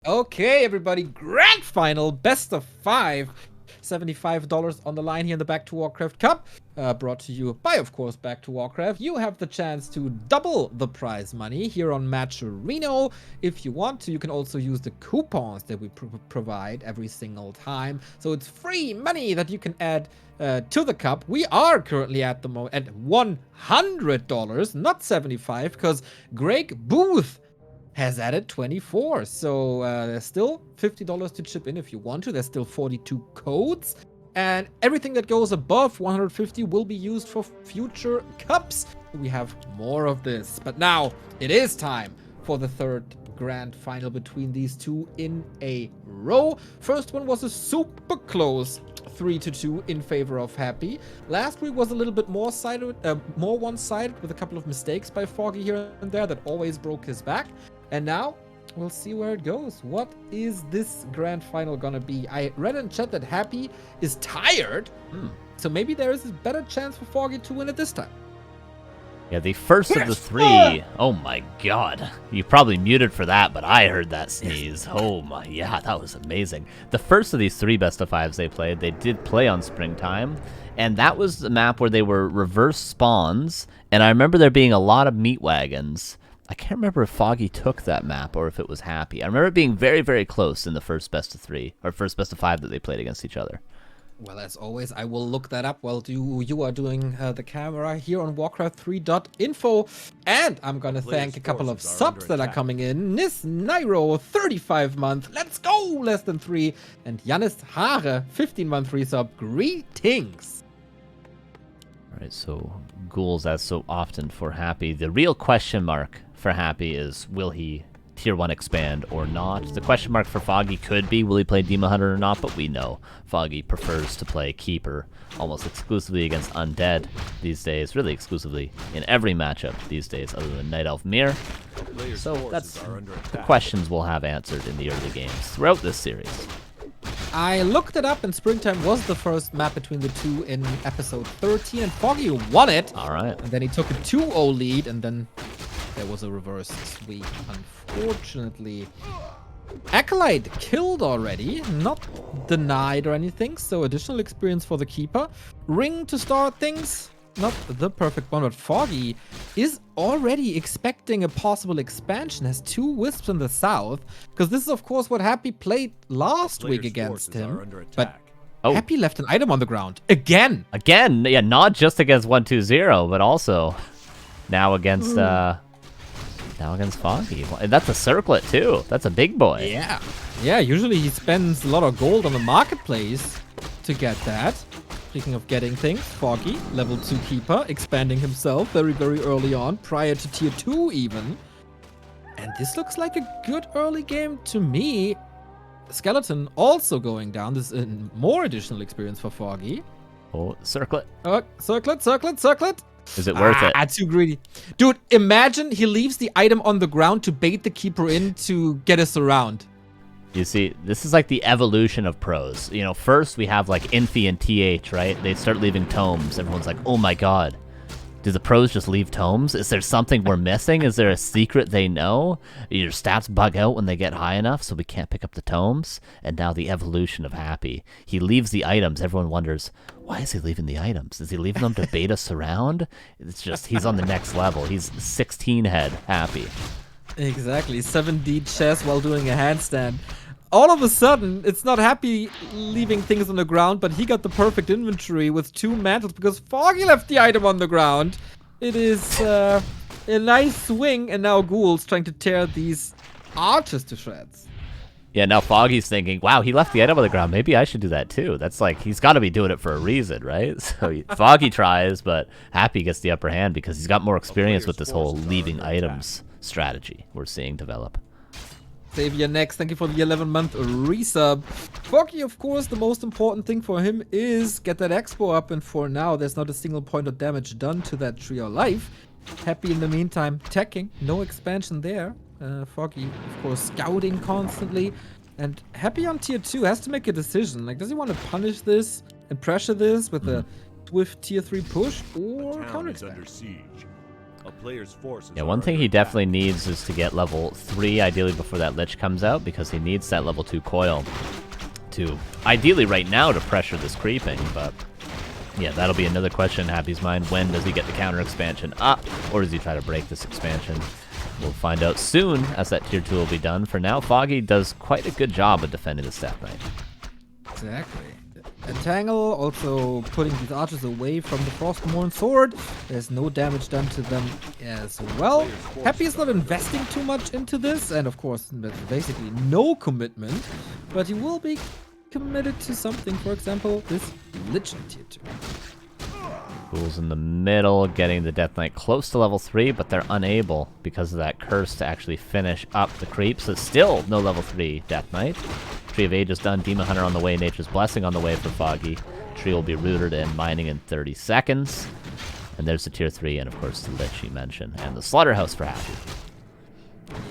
Okay, everybody, grand final, best of 5. $75 on the line here in the Back2Wwarcraft Cup. Brought to you by, of course, Back2Warcraft. You have the chance to double the prize money here on Match Reno. If you want to, you can also use the coupons that we provide every single time. So it's free money that you can add to the cup. We are currently at the moment at $100, not 75, because Greg Booth has added 24. So there's still $50 to chip in if you want to. There's still 42 codes. And everything that goes above 150 will be used for future cups. We have more of this. But now it is time for the third grand final between these two in a row. First one was a super close 3-2 in favor of Happy. Last week was a little bit more one-sided with a couple of mistakes by Foggy here and there that always broke his back. And now we'll see where it goes. What is this grand final gonna be? I read in chat that Happy is tired. So maybe there is a better chance for Foggy to win it this time. Yeah, the first of the three. Oh my god. You probably muted for that, but I heard that sneeze. Oh my, yeah, that was amazing. The first of these 3 best of 5s they played, they did play on Springtime. And that was the map where they were reverse spawns. And I remember there being a lot of meat wagons. I can't remember if Foggy took that map or if it was Happy. I remember it being very, very close in the first best of 3, or first best of 5 that they played against each other. Well, as always, I will look that up while you are doing the camera here on Warcraft3.info. And I'm going to thank a couple of subs that are coming in. Nis Nairo, 35-month. Let's go! Less than 3. And Janis Haare, 15-month resub. Greetings! All right, so ghouls, as so often for Happy. The real question mark for Happy is, will he Tier 1 expand or not? The question mark for Foggy could be, will he play Demon Hunter or not? But we know Foggy prefers to play Keeper almost exclusively against Undead these days, really exclusively in every matchup these days other than Night Elf Mirror. So that's the questions we'll have answered in the early games throughout this series. I looked it up, and Springtime was the first map between the two in episode 13, and Foggy won it. All right. And then he took a 2-0 lead, and then there was a reverse sweep, unfortunately. Acolyte killed already, not denied or anything, so additional experience for the Keeper. Ring to start things, not the perfect one, but Foggy is already expecting a possible expansion, has 2 Wisps in the south, because this is of course what Happy played last week against him, but Happy left an item on the ground, again! Again, yeah, not just against 1-2-0, but also now against, Foggy. That's a circlet too. That's a big boy. Yeah. Yeah, usually he spends a lot of gold on the marketplace to get that. Speaking of getting things, Foggy, level 2 Keeper, expanding himself very, very early on, prior to Tier 2 even. And this looks like a good early game to me. Skeleton also going down. This is more additional experience for Foggy. Oh, circlet. Circlet, circlet, circlet. Is it worth it? Too greedy. Dude, imagine he leaves the item on the ground to bait the Keeper in to get us around. You see, this is like the evolution of pros. You know, first we have like Infi and TH, right? They start leaving tomes. Everyone's like, oh my god. Do the pros just leave tomes? Is there something we're missing? Is there a secret they know? Your stats bug out when they get high enough so we can't pick up the tomes? And now the evolution of Happy. He leaves the items. Everyone wonders, why is he leaving the items? Is he leaving them to bait us around? It's just, he's on the next level. He's 16 head Happy. Exactly. 7D chess while doing a handstand. All of a sudden, it's not Happy leaving things on the ground, but he got the perfect inventory with 2 mantles because Foggy left the item on the ground. It is a nice swing, and now Ghouls trying to tear these archers to shreds. Yeah, now Foggy's thinking, wow, he left the item on the ground. Maybe I should do that too. That's like, he's got to be doing it for a reason, right? So Foggy tries, but Happy gets the upper hand because he's got more experience with this whole leaving items strategy we're seeing develop. Xavier next, thank you for the 11-month resub. Foggy, of course, the most important thing for him is get that expo up, and for now, there's not a single point of damage done to that tree of life. Happy in the meantime, teching, no expansion there. Foggy, of course, scouting constantly. And Happy on Tier 2 has to make a decision. Like, does he want to punish this and pressure this with a swift Tier 3 push, or counter expand? A player's forces Yeah, are one thing under he attack. definitely needs is to get level 3, ideally before that Lich comes out, because he needs that level 2 coil to, ideally right now, to pressure this creeping, but yeah, that'll be another question in Happy's mind. When does he get the counter expansion up, or does he try to break this expansion? We'll find out soon, as that tier 2 will be done. For now, Foggy does quite a good job of defending this Death Knight. Exactly. Entangle, also putting these archers away from the Frostmourne sword. There's no damage done to them as well. Happy is not investing too much into this, and of course, there's basically no commitment, but he will be committed to something, for example, this Lich in tier 2. Ghouls in the middle, getting the Death Knight close to level 3, but they're unable, because of that curse, to actually finish up the creep. So still no level 3 Death Knight. Tree of Age is done, Demon Hunter on the way, Nature's Blessing on the way for Foggy. Tree will be rooted and mining in 30 seconds. And there's the tier 3, and of course the Lich you mentioned, and the Slaughterhouse for Happy.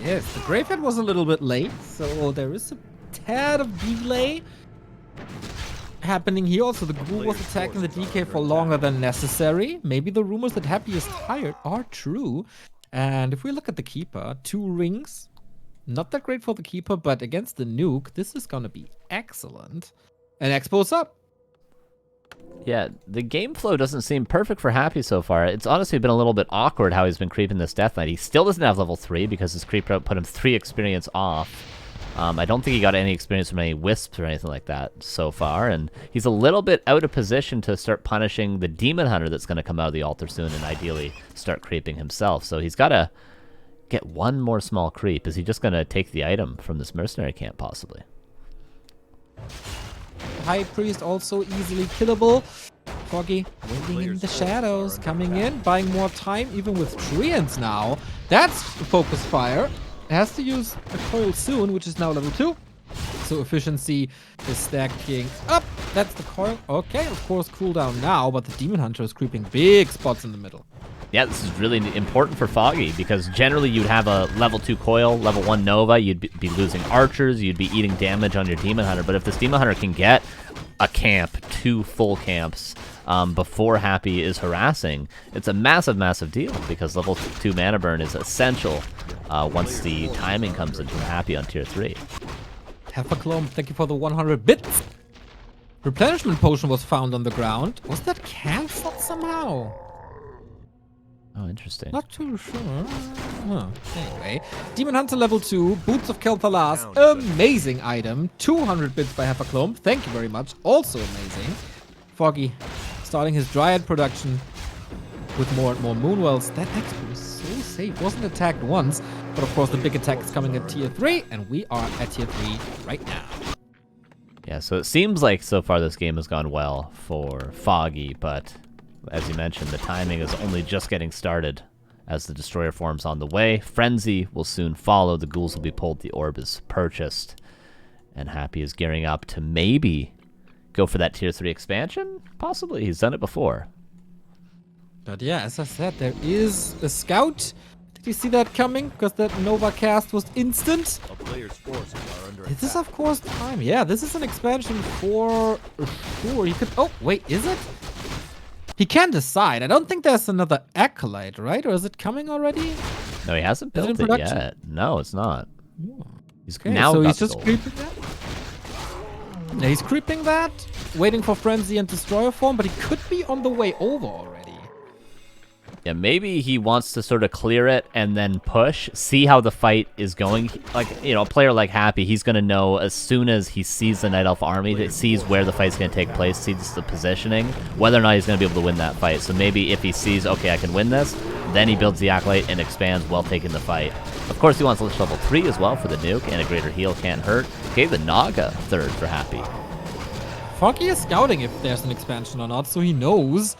Yes, the Gravehead was a little bit late, so there is a tad of delay happening here. Also, the Ghoul was attacking the DK for longer than necessary. Maybe the rumors that Happy is tired are true. And if we look at the Keeper, 2 rings. Not that great for the Keeper, but against the Nuke, this is gonna be excellent. And Expo's up. Yeah, the game flow doesn't seem perfect for Happy so far. It's honestly been a little bit awkward how he's been creeping this Death Knight. He still doesn't have level 3 because his creep route put him 3 experience off. I don't think he got any experience from any wisps or anything like that so far, and he's a little bit out of position to start punishing the Demon Hunter that's going to come out of the altar soon and ideally start creeping himself. So he's got to get one more small creep. Is he just going to take the item from this mercenary camp, possibly? High Priest also easily killable. Foggy waiting in the shadows, coming in, buying more time, even with Treants now. That's focus fire. It has to use a coil soon, which is now level 2. So efficiency is stacking up. That's the coil. Okay, of course, cooldown now, but the Demon Hunter is creeping big spots in the middle. Yeah, this is really important for Foggy, because generally you'd have a level 2 coil, level 1 Nova, you'd be losing archers, you'd be eating damage on your Demon Hunter, but if this Demon Hunter can get a camp, 2 full camps, before Happy is harassing, it's a massive, massive deal, because level 2 mana burn is essential once the timing comes in from Happy on tier 3. Hefferclomb, thank you for the 100 bits. Replenishment potion was found on the ground. Was that cancelled somehow? Oh, interesting. Not too sure. Huh. Anyway, Demon Hunter level 2, Boots of Kel'Thalas, amazing item. 200 bits by Hefferclomb, thank you very much. Also amazing. Foggy starting his Dryad production with more and more Moonwells. That Expo is so safe. Wasn't attacked once, but of course the big attack is coming at tier 3, and we are at tier 3 right now. Yeah, so it seems like so far this game has gone well for Foggy, but as you mentioned, the timing is only just getting started as the Destroyer forms on the way. Frenzy will soon follow. The Ghouls will be pulled. The Orb is purchased. And Happy is gearing up to maybe go for that tier 3 expansion? Possibly. He's done it before. But yeah, as I said, there is a scout. Did you see that coming? Because that Nova cast was instant. A player's forces are under This is, attack. of course, time. Yeah, this is an expansion for sure. You could... Oh, wait, is it? He can decide. I don't think there's another Acolyte, right? Or is it coming already? No, he hasn't Is it in built it production? yet. No, it's not. He's Okay, now so got he's the just gold. creeping that? Yeah, he's creeping that, waiting for Frenzy and Destroyer form, but he could be on the way over already. Yeah, maybe he wants to sort of clear it and then push, see how the fight is going. Like, you know, a player like Happy, he's going to know as soon as he sees the Night Elf army, that sees where the fight's going to take place, sees the positioning, whether or not he's going to be able to win that fight. So maybe if he sees, okay, I can win this, then he builds the Acolyte and expands while taking the fight. Of course, he wants Lich level 3 as well for the nuke, and a greater heal can't hurt. Okay, the Naga third for Happy. Foggy is scouting if there's an expansion or not, so he knows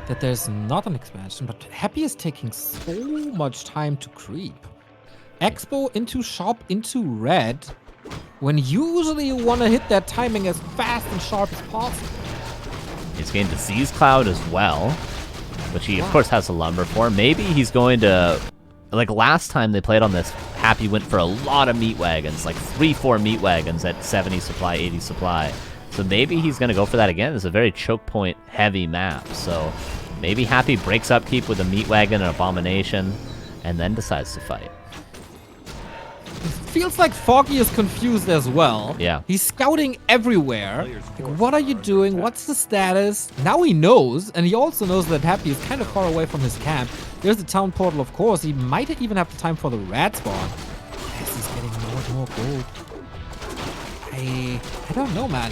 that there's not an expansion, but Happy is taking so much time to creep. Expo into shop into red, when usually you want to hit that timing as fast and sharp as possible. He's gained Disease Cloud as well, which he, of course, has a lumber for. Maybe he's going to... Like, last time they played on this, Happy went for a lot of meat wagons, like 3-4 meat wagons at 70 supply, 80 supply. So maybe he's going to go for that again. It's a very choke point heavy map, so Maybe Happy breaks upkeep with a Meat Wagon and Abomination, and then decides to fight. It feels like Foggy is confused as well. Yeah. He's scouting everywhere. Like, what are you doing? What's the status? Now he knows, and he also knows that Happy is kind of far away from his camp. There's the town portal, of course. He might even have the time for the rat spawn. As he's getting more and more gold. I don't know, man.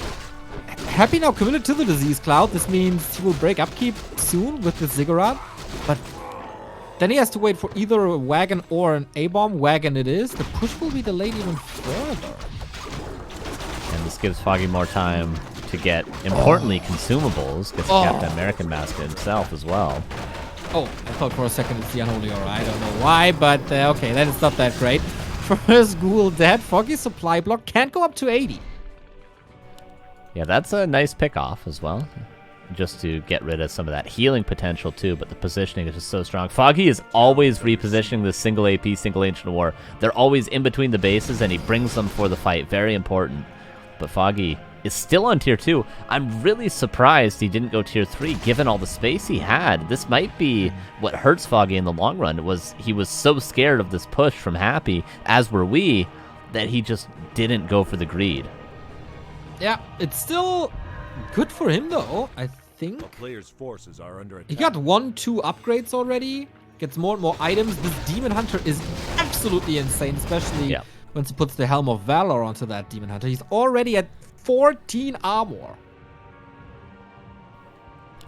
Happy now committed to the disease cloud. This means he will break upkeep soon with the ziggurat. But then he has to wait for either a wagon or an A-bomb. Wagon it is. The push will be delayed even further. And this gives Foggy more time to get, importantly, consumables. Gets the Captain American mask himself as well. Oh, I thought for a second it's the Unholy Aura. I don't know why, but okay, that is not that great. First ghoul dead. Foggy's supply block can't go up to 80. Yeah, that's a nice pick-off as well. Just to get rid of some of that healing potential too, but the positioning is just so strong. Foggy is always repositioning the single AP, single Ancient War. They're always in between the bases, and he brings them for the fight. Very important. But Foggy is still on tier 2. I'm really surprised he didn't go tier 3, given all the space he had. This might be what hurts Foggy in the long run. He was so scared of this push from Happy, as were we, that he just didn't go for the greed. Yeah, it's still good for him though, I think. A player's forces are under attack. He got 1-2 upgrades already. Gets more and more items. This Demon Hunter is absolutely insane, especially once he puts the Helm of Valor onto that Demon Hunter. He's already at 14 armor.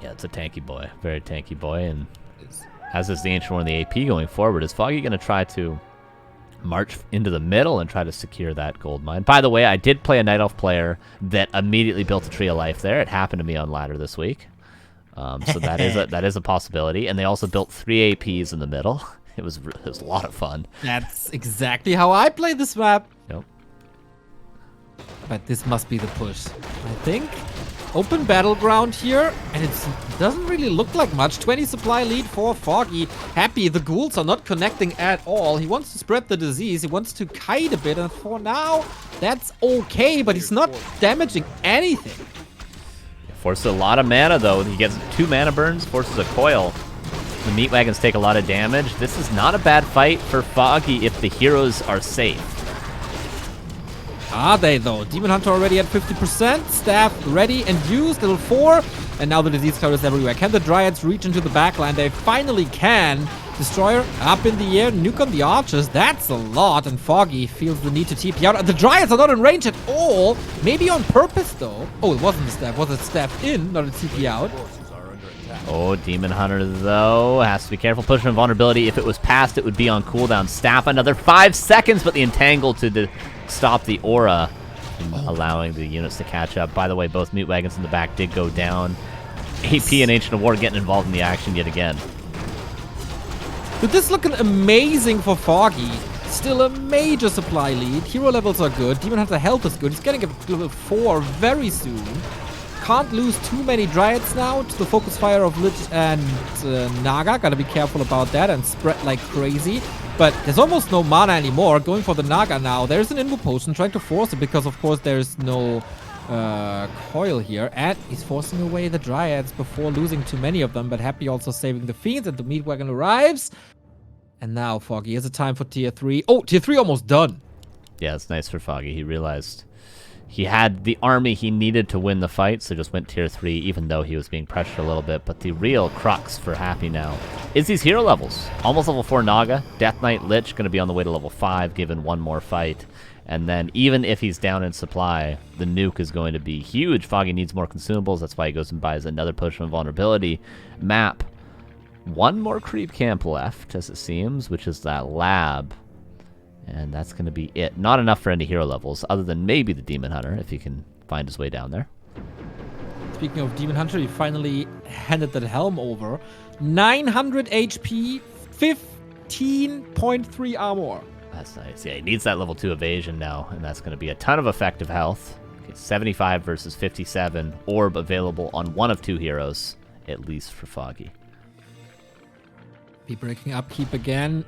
Yeah, it's a tanky boy. Very tanky boy. And as is the Ancient War and the AP going forward, is Foggy going to try to march into the middle and try to secure that gold mine? By the way, I did play a Night Elf player that immediately built a Tree of Life there. It happened to me on ladder this week. So that is a possibility. And they also built 3 APs in the middle. It was a lot of fun. That's exactly how I play this map. Yep. But this must be the push, I think. Open battleground here, and it doesn't really look like much. 20 supply lead for Foggy. Happy, the ghouls are not connecting at all. He wants to spread the disease. He wants to kite a bit, and for now, that's okay, but he's not damaging anything. Forces a lot of mana, though. He gets 2 mana burns, forces a coil. The Meat Wagons take a lot of damage. This is not a bad fight for Foggy if the heroes are safe. Are they, though? Demon Hunter already at 50%. Staff ready and used. Level 4. And now the disease cloud is everywhere. Can the Dryads reach into the backline? They finally can. Destroyer up in the air. Nuke on the archers. That's a lot. And Foggy feels the need to TP out. The Dryads are not in range at all. Maybe on purpose, though. Oh, it wasn't the staff. Was it staff in, not a TP out? Oh, Demon Hunter, though, has to be careful. Pushing Invulnerability. If it was passed, it would be on cooldown. Staff another 5 seconds, but the Entangle to stop the aura, allowing the units to catch up. By the way, both Meat Wagons in the back did go down. AP and Ancient War getting involved in the action yet again. But this looking amazing for Foggy. Still a major supply lead. Hero levels are good. Demon Hunter health is good. He's getting a level 4 very soon. Can't lose too many Dryads now to the focus fire of Lich and Naga. Gotta be careful about that and spread like crazy. But there's almost no mana anymore. Going for the Naga now. There's an Invo Potion trying to force it because, of course, there's no coil here. And he's forcing away the Dryads before losing too many of them. But Happy also saving the Fiends, and the Meat Wagon arrives. And now Foggy has a time for tier 3. Oh, tier 3 almost done. Yeah, it's nice for Foggy. He realized he had the army he needed to win the fight, so just went tier 3, even though he was being pressured a little bit. But the real crux for Happy now is these hero levels. Almost level 4 Naga. Death Knight Lich going to be on the way to level 5, given one more fight. And then even if he's down in supply, the nuke is going to be huge. Foggy needs more consumables. That's why he goes and buys another Potion of Vulnerability map. One more creep camp left, as it seems, which is that lab. And that's going to be it. Not enough for any hero levels, other than maybe the Demon Hunter, if he can find his way down there. Speaking of Demon Hunter, he finally handed that helm over. 900 HP, 15.3 armor. That's nice. Yeah, he needs that level 2 evasion now, and that's going to be a ton of effective health. Okay, 75 versus 57. Orb available on one of 2 heroes, at least for Foggy. Be breaking upkeep again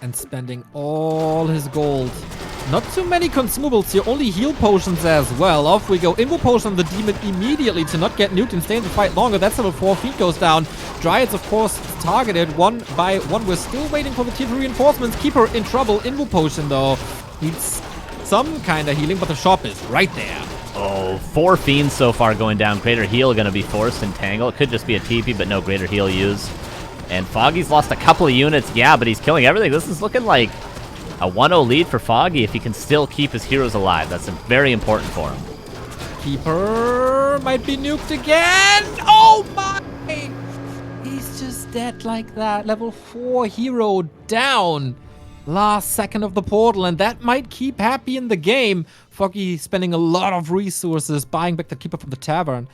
and spending all his gold Not too many consumables here, only heal potions as well. Off we go. Invo potion on the demon immediately to not get nuked and stay in the fight longer. That's level 4. Feet goes down. Dryads, of course, targeted one by one. We're still waiting for the tier 3 reinforcements. Keeper in trouble. Invo potion, though. Needs some kind of healing, but the shop is right there. Oh, 4 fiends so far going down. Greater heal going to be forced in Tangle. It could just be a TP, but no greater heal used. And Foggy's lost a couple of units. Yeah, but he's killing everything. This is looking like a 1-0 lead for Foggy if he can still keep his heroes alive. That's very important for him. Keeper might be nuked again. Oh my! He's just dead like that. Level 4 hero down. Last second of the portal, and that might keep Happy in the game. Foggy spending a lot of resources buying back the Keeper from the tavern.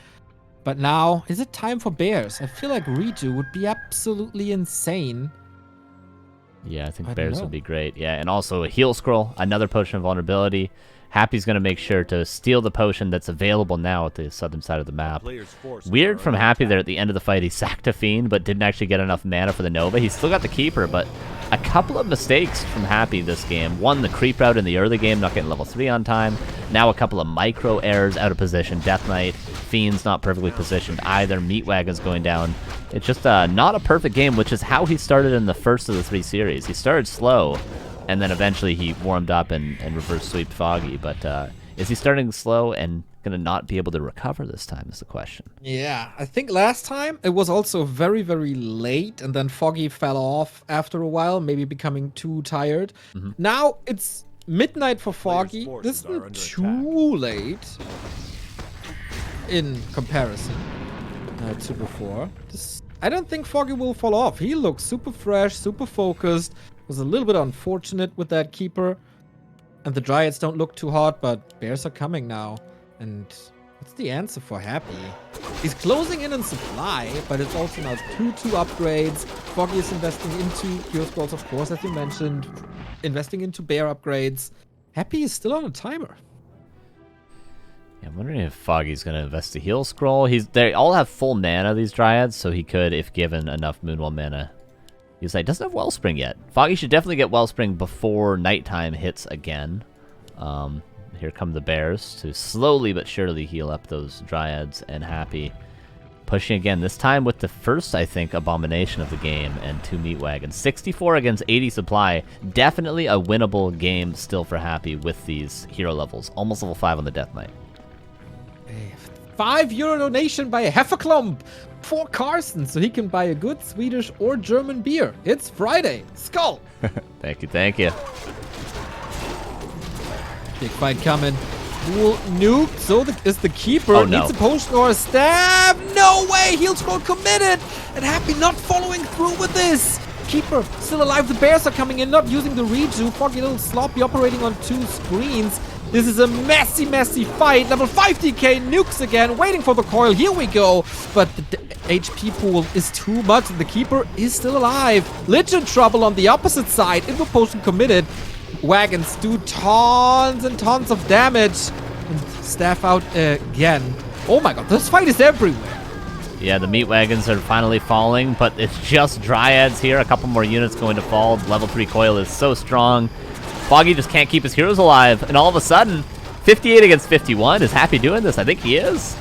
But now, is it time for bears? I feel like redo would be absolutely insane. Yeah, I think bears would be great. Yeah, and also a heal scroll, another potion of vulnerability. Happy's going to make sure to steal the potion that's available now at the southern side of the map. Weird from Happy there at the end of the fight. He sacked a Fiend, but didn't actually get enough mana for the Nova. He's still got the Keeper, but a couple of mistakes from Happy this game. One, the creep route in the early game, not getting level 3 on time. Now a couple of micro errors out of position. Death Knight, Fiend's not perfectly positioned either. Meat Wagon's going down. It's just not a perfect game, which is how he started in the first of the 3 series. He started slow, and then eventually he warmed up and reverse sweeped Foggy. But is he starting slow and going to not be able to recover this time is the question. Yeah, I think last time it was also very, very late, and then Foggy fell off after a while, maybe becoming too tired. Now it's midnight for Foggy. This isn't too late in comparison to before. I don't think Foggy will fall off. He looks super fresh, super focused. Was a little bit unfortunate with that Keeper. And the Dryads don't look too hot, but bears are coming now. And what's the answer for Happy? He's closing in on supply, but it's also now 2 upgrades. Foggy is investing into Hero Scrolls, of course, as you mentioned. Investing into bear upgrades. Happy is still on a timer. Yeah, I'm wondering if Foggy's going to invest the heal scroll. They all have full mana, these Dryads, so he could, if given enough Moonwell mana. He doesn't have Wellspring yet. Foggy should definitely get Wellspring before nighttime hits again. Here come the bears to slowly but surely heal up those Dryads, and Happy pushing again, this time with the first, I think, Abomination of the game and 2 Meat Wagons. 64 against 80 supply. Definitely a winnable game still for Happy with these hero levels. Almost level 5 on the Death Knight. €5 donation by Hefferklump for Carson, so he can buy a good Swedish or German beer. It's Friday. Skull! Thank you, thank you. Big fight coming. Dual nuke. So is the Keeper. Oh, no. Needs a potion or a stab. No way. Heal scroll committed. And Happy not following through with this. Keeper still alive. The bears are coming in, not using the redo. Foggy a little sloppy, operating on 2 screens. This is a messy, messy fight. Level 5 DK nukes again, waiting for the coil. Here we go. But the HP pool is too much. The Keeper is still alive. Lich in trouble on the opposite side. Invo potion committed. Wagons do tons and tons of damage. And staff out again. Oh my god, this fight is everywhere. Yeah, the Meat Wagons are finally falling, but it's just Dryads here. A couple more units going to fall. Level 3 coil is so strong. Foggy just can't keep his heroes alive, and all of a sudden, 58 against 51. Is Happy doing this? I think he is.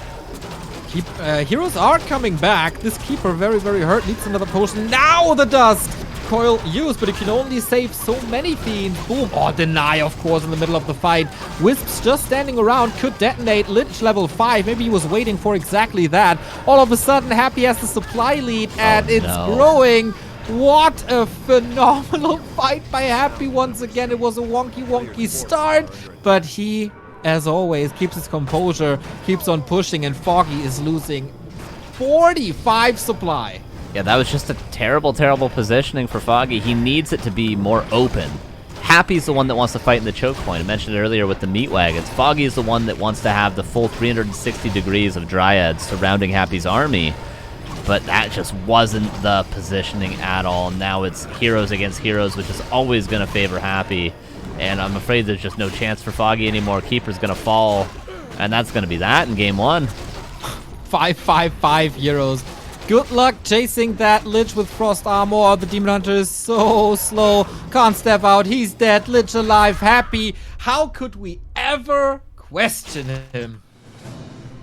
Heroes are coming back. This Keeper very, very hurt. Needs another potion. Now the dust! Coil used, but it can only save so many fiends. Boom. Oh, deny, of course, in the middle of the fight. Wisps just standing around, could detonate. Lich level 5. Maybe he was waiting for exactly that. All of a sudden, Happy has the supply lead, and it's growing. What a phenomenal fight by Happy once again. It was a wonky start, but he, as always, keeps his composure, keeps on pushing, and Foggy is losing 45 supply. Yeah, that was just a terrible, terrible positioning for Foggy. He needs it to be more open. Happy's the one that wants to fight in the choke point. I mentioned it earlier with the Meat Wagons. Foggy is the one that wants to have the full 360 degrees of Dryads surrounding Happy's army. But that just wasn't the positioning at all. Now it's heroes against heroes, which is always going to favor Happy. And I'm afraid there's just no chance for Foggy anymore. Keeper's going to fall. And that's going to be that in game 1. 5-5-5 heroes. Good luck chasing that Lich with Frost Armor. The Demon Hunter is so slow. Can't step out. He's dead. Lich alive. Happy. How could we ever question him?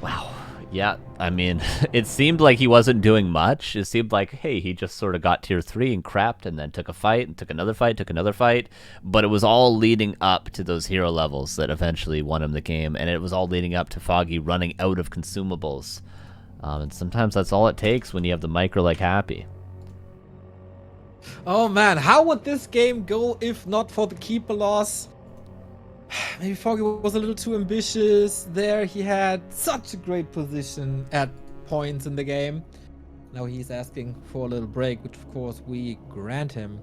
Wow. Yeah, I mean, it seemed like he wasn't doing much. It seemed like, hey, he just sort of got tier 3 and crapped and then took a fight and took another fight. But it was all leading up to those hero levels that eventually won him the game. And it was all leading up to Foggy running out of consumables. And sometimes that's all it takes when you have the micro like Happy. Oh man, how would this game go if not for the keeper loss? Maybe Foggy was a little too ambitious there. He had such a great position at points in the game. Now he's asking for a little break, which of course we grant him.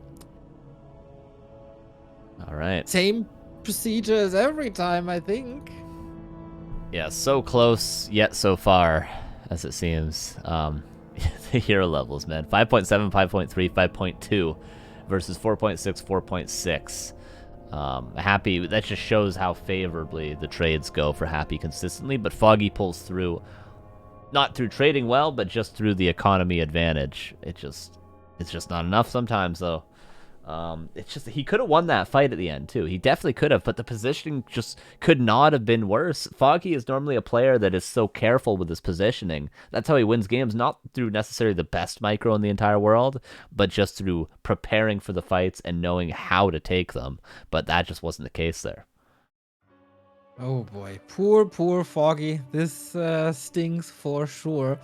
All right. Same procedure as every time, I think. Yeah, so close yet so far, as it seems. The hero levels, man. 5.7, 5.3, 5.2 versus 4.6, 4.6. Happy, that just shows how favorably the trades go for Happy consistently, but Foggy pulls through, not through trading well, but just through the economy advantage. It's just not enough sometimes, though. It's just, he could have won that fight at the end, too. He definitely could have, but the positioning just could not have been worse. Foggy is normally a player that is so careful with his positioning. That's how he wins games, not through necessarily the best micro in the entire world, but just through preparing for the fights and knowing how to take them. But that just wasn't the case there. Oh boy, poor Foggy. This stings for sure.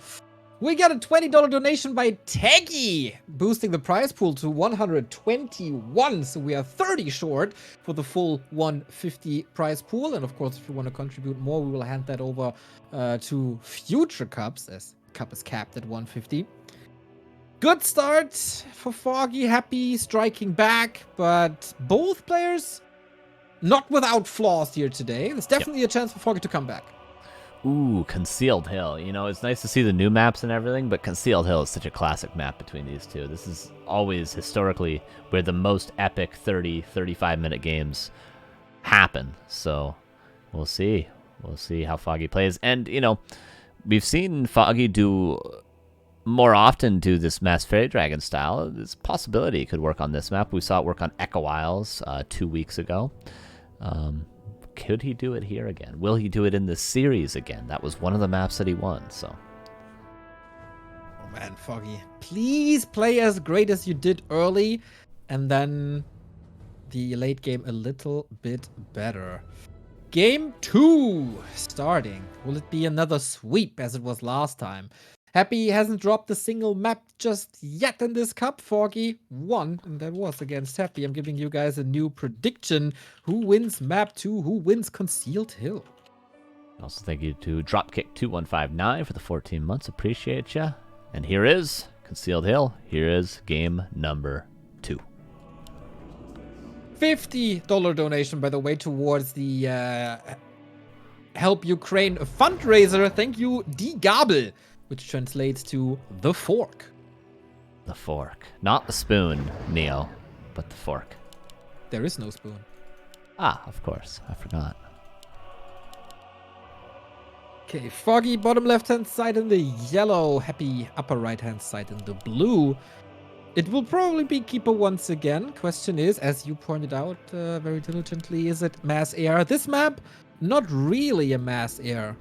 We got a $20 donation by Teggy, boosting the prize pool to 121. So we are 30 short for the full 150 prize pool. And of course, if you want to contribute more, we will hand that over to future cups, as cup is capped at 150. Good start for Foggy. Happy striking back, but both players not without flaws here today. There's definitely a chance for Foggy to come back. Ooh, Concealed Hill. You know, it's nice to see the new maps and everything, but Concealed Hill is such a classic map between these two. This is always historically where the most epic 30, 35-minute games happen. So we'll see. We'll see how Foggy plays. And, you know, we've seen Foggy more often do this Mass Fairy Dragon style. There's a possibility it could work on this map. We saw it work on Echo Isles 2 weeks ago. Could he do it here again? Will he do it in this series again? That was one of the maps that he won, so. Oh man, Foggy, please play as great as you did early, and then the late game a little bit better. Game 2 starting. Will it be another sweep as it was last time? Happy hasn't dropped a single map just yet in this cup. Foggy won, and that was against Happy. I'm giving you guys a new prediction. Who wins map 2? Who wins Concealed Hill? Also, thank you to Dropkick2159 for the 14 months. Appreciate ya. And here is Concealed Hill. Here is game number 2. $50 donation, by the way, towards the Help Ukraine fundraiser. Thank you, D. Gabel, which translates to the fork. The fork. Not the spoon, Neo, but the fork. There is no spoon. Ah, of course. I forgot. Okay, Foggy bottom left-hand side in the yellow. Happy upper right-hand side in the blue. It will probably be Keeper once again. Question is, as you pointed out very diligently, is it Mass Air? This map, not really a Mass Air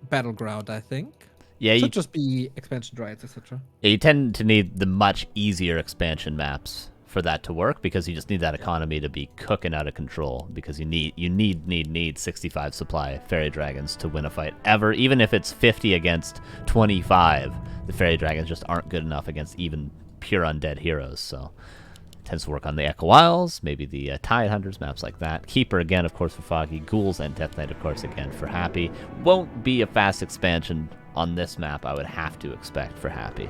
battleground, I think. Yeah, Should just be expansion drives, etc. Yeah, you tend to need the much easier expansion maps for that to work, because you just need that economy to be cooking out of control, because you need 65 supply fairy dragons to win a fight ever. Even if it's 50 against 25, the fairy dragons just aren't good enough against even pure undead heroes. So it tends to work on the Echo Isles, maybe the Tide Hunters, maps like that. Keeper again, of course, for Foggy. Ghouls and Death Knight, of course, again for Happy. Won't be a fast expansion on this map, I would have to expect, for Happy.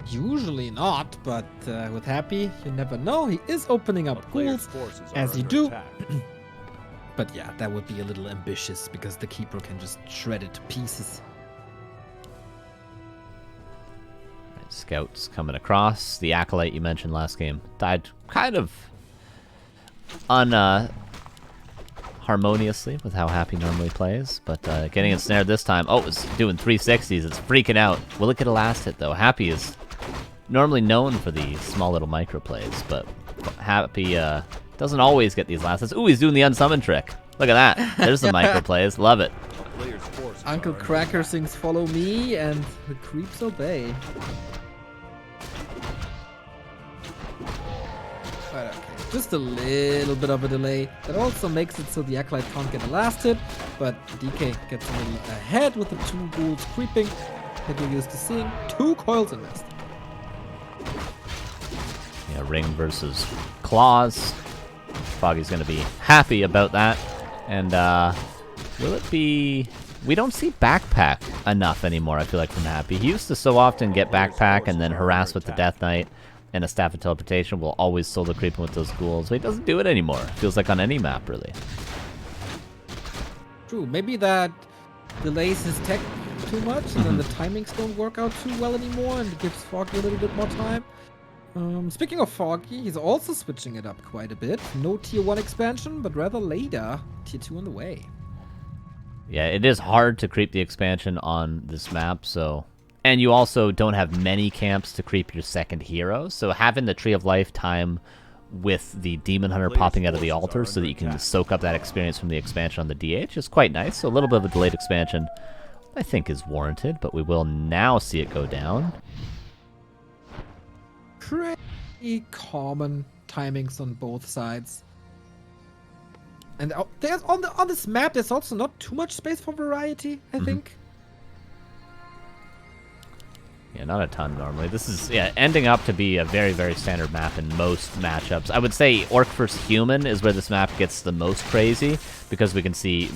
Usually not, but with Happy, you never know. He is opening up ghouls, as you do. But yeah, that would be a little ambitious, because the Keeper can just shred it to pieces. Right, scouts coming across. The Acolyte you mentioned last game died kind of hard harmoniously with how Happy normally plays, but getting ensnared this time. Oh, it's doing 360s. It's freaking out. Will it get a last hit, though? Happy is normally known for the small little micro plays, but Happy doesn't always get these last hits. Ooh, he's doing the unsummon trick. Look at that. There's the micro plays. Love it. Uncle Cracker sings "Follow Me" and the creeps obey. But okay, just a little bit of a delay. That also makes it so the Acolyte can't get a last hit, but DK gets a little ahead with the 2 ghouls creeping that you're used to seeing. 2 coils invested. Yeah, Ring versus Claws. Foggy's going to be happy about that. And will it be... We don't see Backpack enough anymore, I feel like, from Happy. He used to so often get Backpack and then harass with the Death Knight, and a Staff of Teleportation will always solo creeping with those ghouls. But he doesn't do it anymore. Feels like on any map, really. True, maybe that delays his tech too much, and then the timings don't work out too well anymore, and it gives Foggy a little bit more time. Speaking of Foggy, he's also switching it up quite a bit. No Tier 1 expansion, but rather later, Tier 2 on the way. Yeah, it is hard to creep the expansion on this map, so... And you also don't have many camps to creep your second hero, so having the Tree of Life time with the Demon Hunter popping out of the altar so that you can just soak up that experience from the expansion on the DH is quite nice. So a little bit of a delayed expansion, I think, is warranted, but we will now see it go down. Pretty common timings on both sides. And there's on this map, there's also not too much space for variety, I think. Yeah, not a ton normally. This is ending up to be a very, very standard map in most matchups. I would say Orc vs. Human is where this map gets the most crazy, because we can see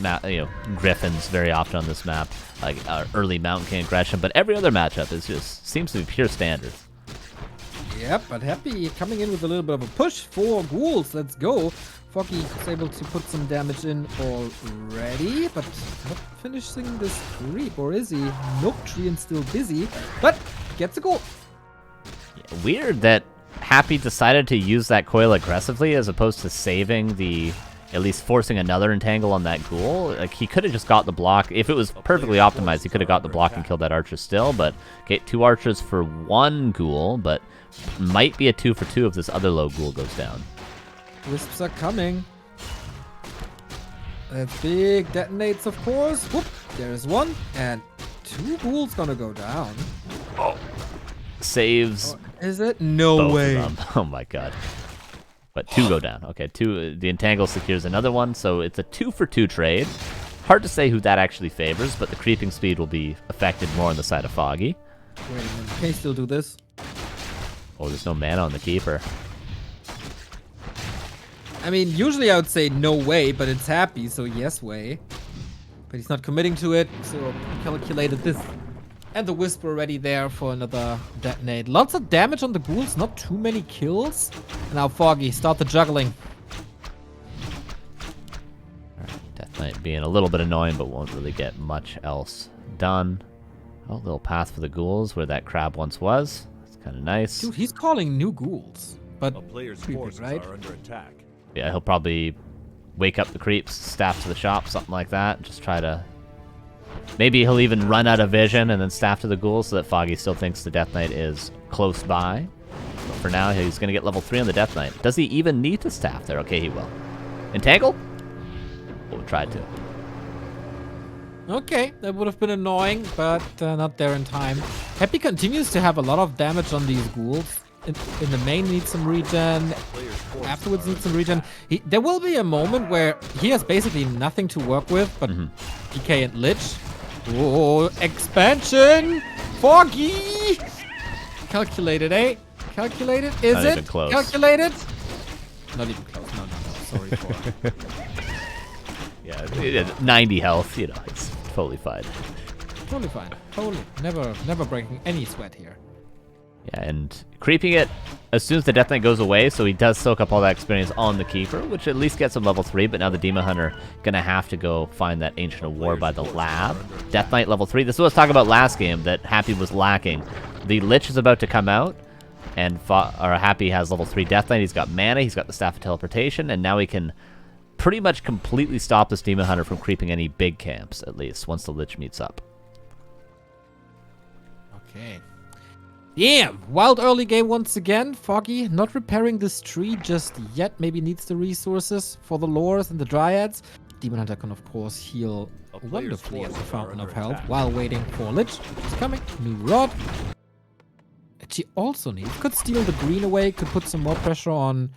Griffins very often on this map, like early Mountain King aggression. But every other matchup is just seems to be pure standard. Yep, but Happy coming in with a little bit of a push for ghouls. Let's go. Foggy is able to put some damage in already, but not finishing this creep, or is he? Nope, Treant's still busy, but gets a goal. Yeah, weird that Happy decided to use that coil aggressively as opposed to saving at least forcing another entangle on that ghoul. Like, he could have just got the block. If it was perfectly optimized, he could have got the block and killed that archer still, but okay, 2 archers for 1 ghoul, but might be a 2 for 2 if this other low ghoul goes down. Wisps are coming. That's big detonates, of course. Whoop, there's 1, and 2 ghouls gonna go down. Oh, saves. Oh, is it? No way. Oh my god. But 2 go down. Okay, 2. The entangle secures another one, so it's a 2 for 2 trade. Hard to say who that actually favors, but the creeping speed will be affected more on the side of Foggy. Wait a minute, can he still do this? Oh, there's no mana on the keeper. I mean, usually I would say no way, but it's Happy, so yes way. But he's not committing to it, so he calculated this. And the Wisp already there for another detonate. Lots of damage on the ghouls, not too many kills. And now Foggy, start the juggling. Alright, Death Knight being a little bit annoying, but won't really get much else done. Oh, little path for the ghouls where that crab once was. It's kind of nice. Dude, he's calling new ghouls. But A player's creeping, forces right? are under attack. Yeah, he'll probably wake up the creeps, staff to the shop, something like that. Just try to... Maybe he'll even run out of vision and then staff to the ghouls so that Foggy still thinks the Death Knight is close by. But for now, he's going to get level 3 on the Death Knight. Does he even need to staff there? Okay, he will. Entangle? Oh, tried to. Okay, that would have been annoying, but not there in time. Happy continues to have a lot of damage on these ghouls. In the main needs some regen, afterwards needs some regen. There will be a moment where he has basically nothing to work with, but DK and Lich. Oh, expansion! Foggy! Calculated, eh? Calculated? Is Not it? even close. Calculated? Not even close. No. Sorry for... Yeah, 90 health, it's totally fine. Totally fine. Totally. Never breaking any sweat here. Yeah, and creeping it as soon as the Death Knight goes away, so he does soak up all that experience on the Keeper, which at least gets him level 3, but now the Demon Hunter gonna have to go find that Ancient of War by the lab. Death Knight level 3. This is what I was talking about last game that Happy was lacking. The Lich is about to come out, and Happy has level 3 Death Knight. He's got mana, he's got the Staff of Teleportation, and now he can pretty much completely stop this Demon Hunter from creeping any big camps, at least, once the Lich meets up. Okay. Damn! Wild early game once again. Foggy not repairing this tree just yet. Maybe needs the resources for the lores and the dryads. Demon Hunter can, of course, heal wonderfully at the Fountain of Health while waiting for Lich, which is coming. New rod. And she also needs... Could steal the green away, could put some more pressure on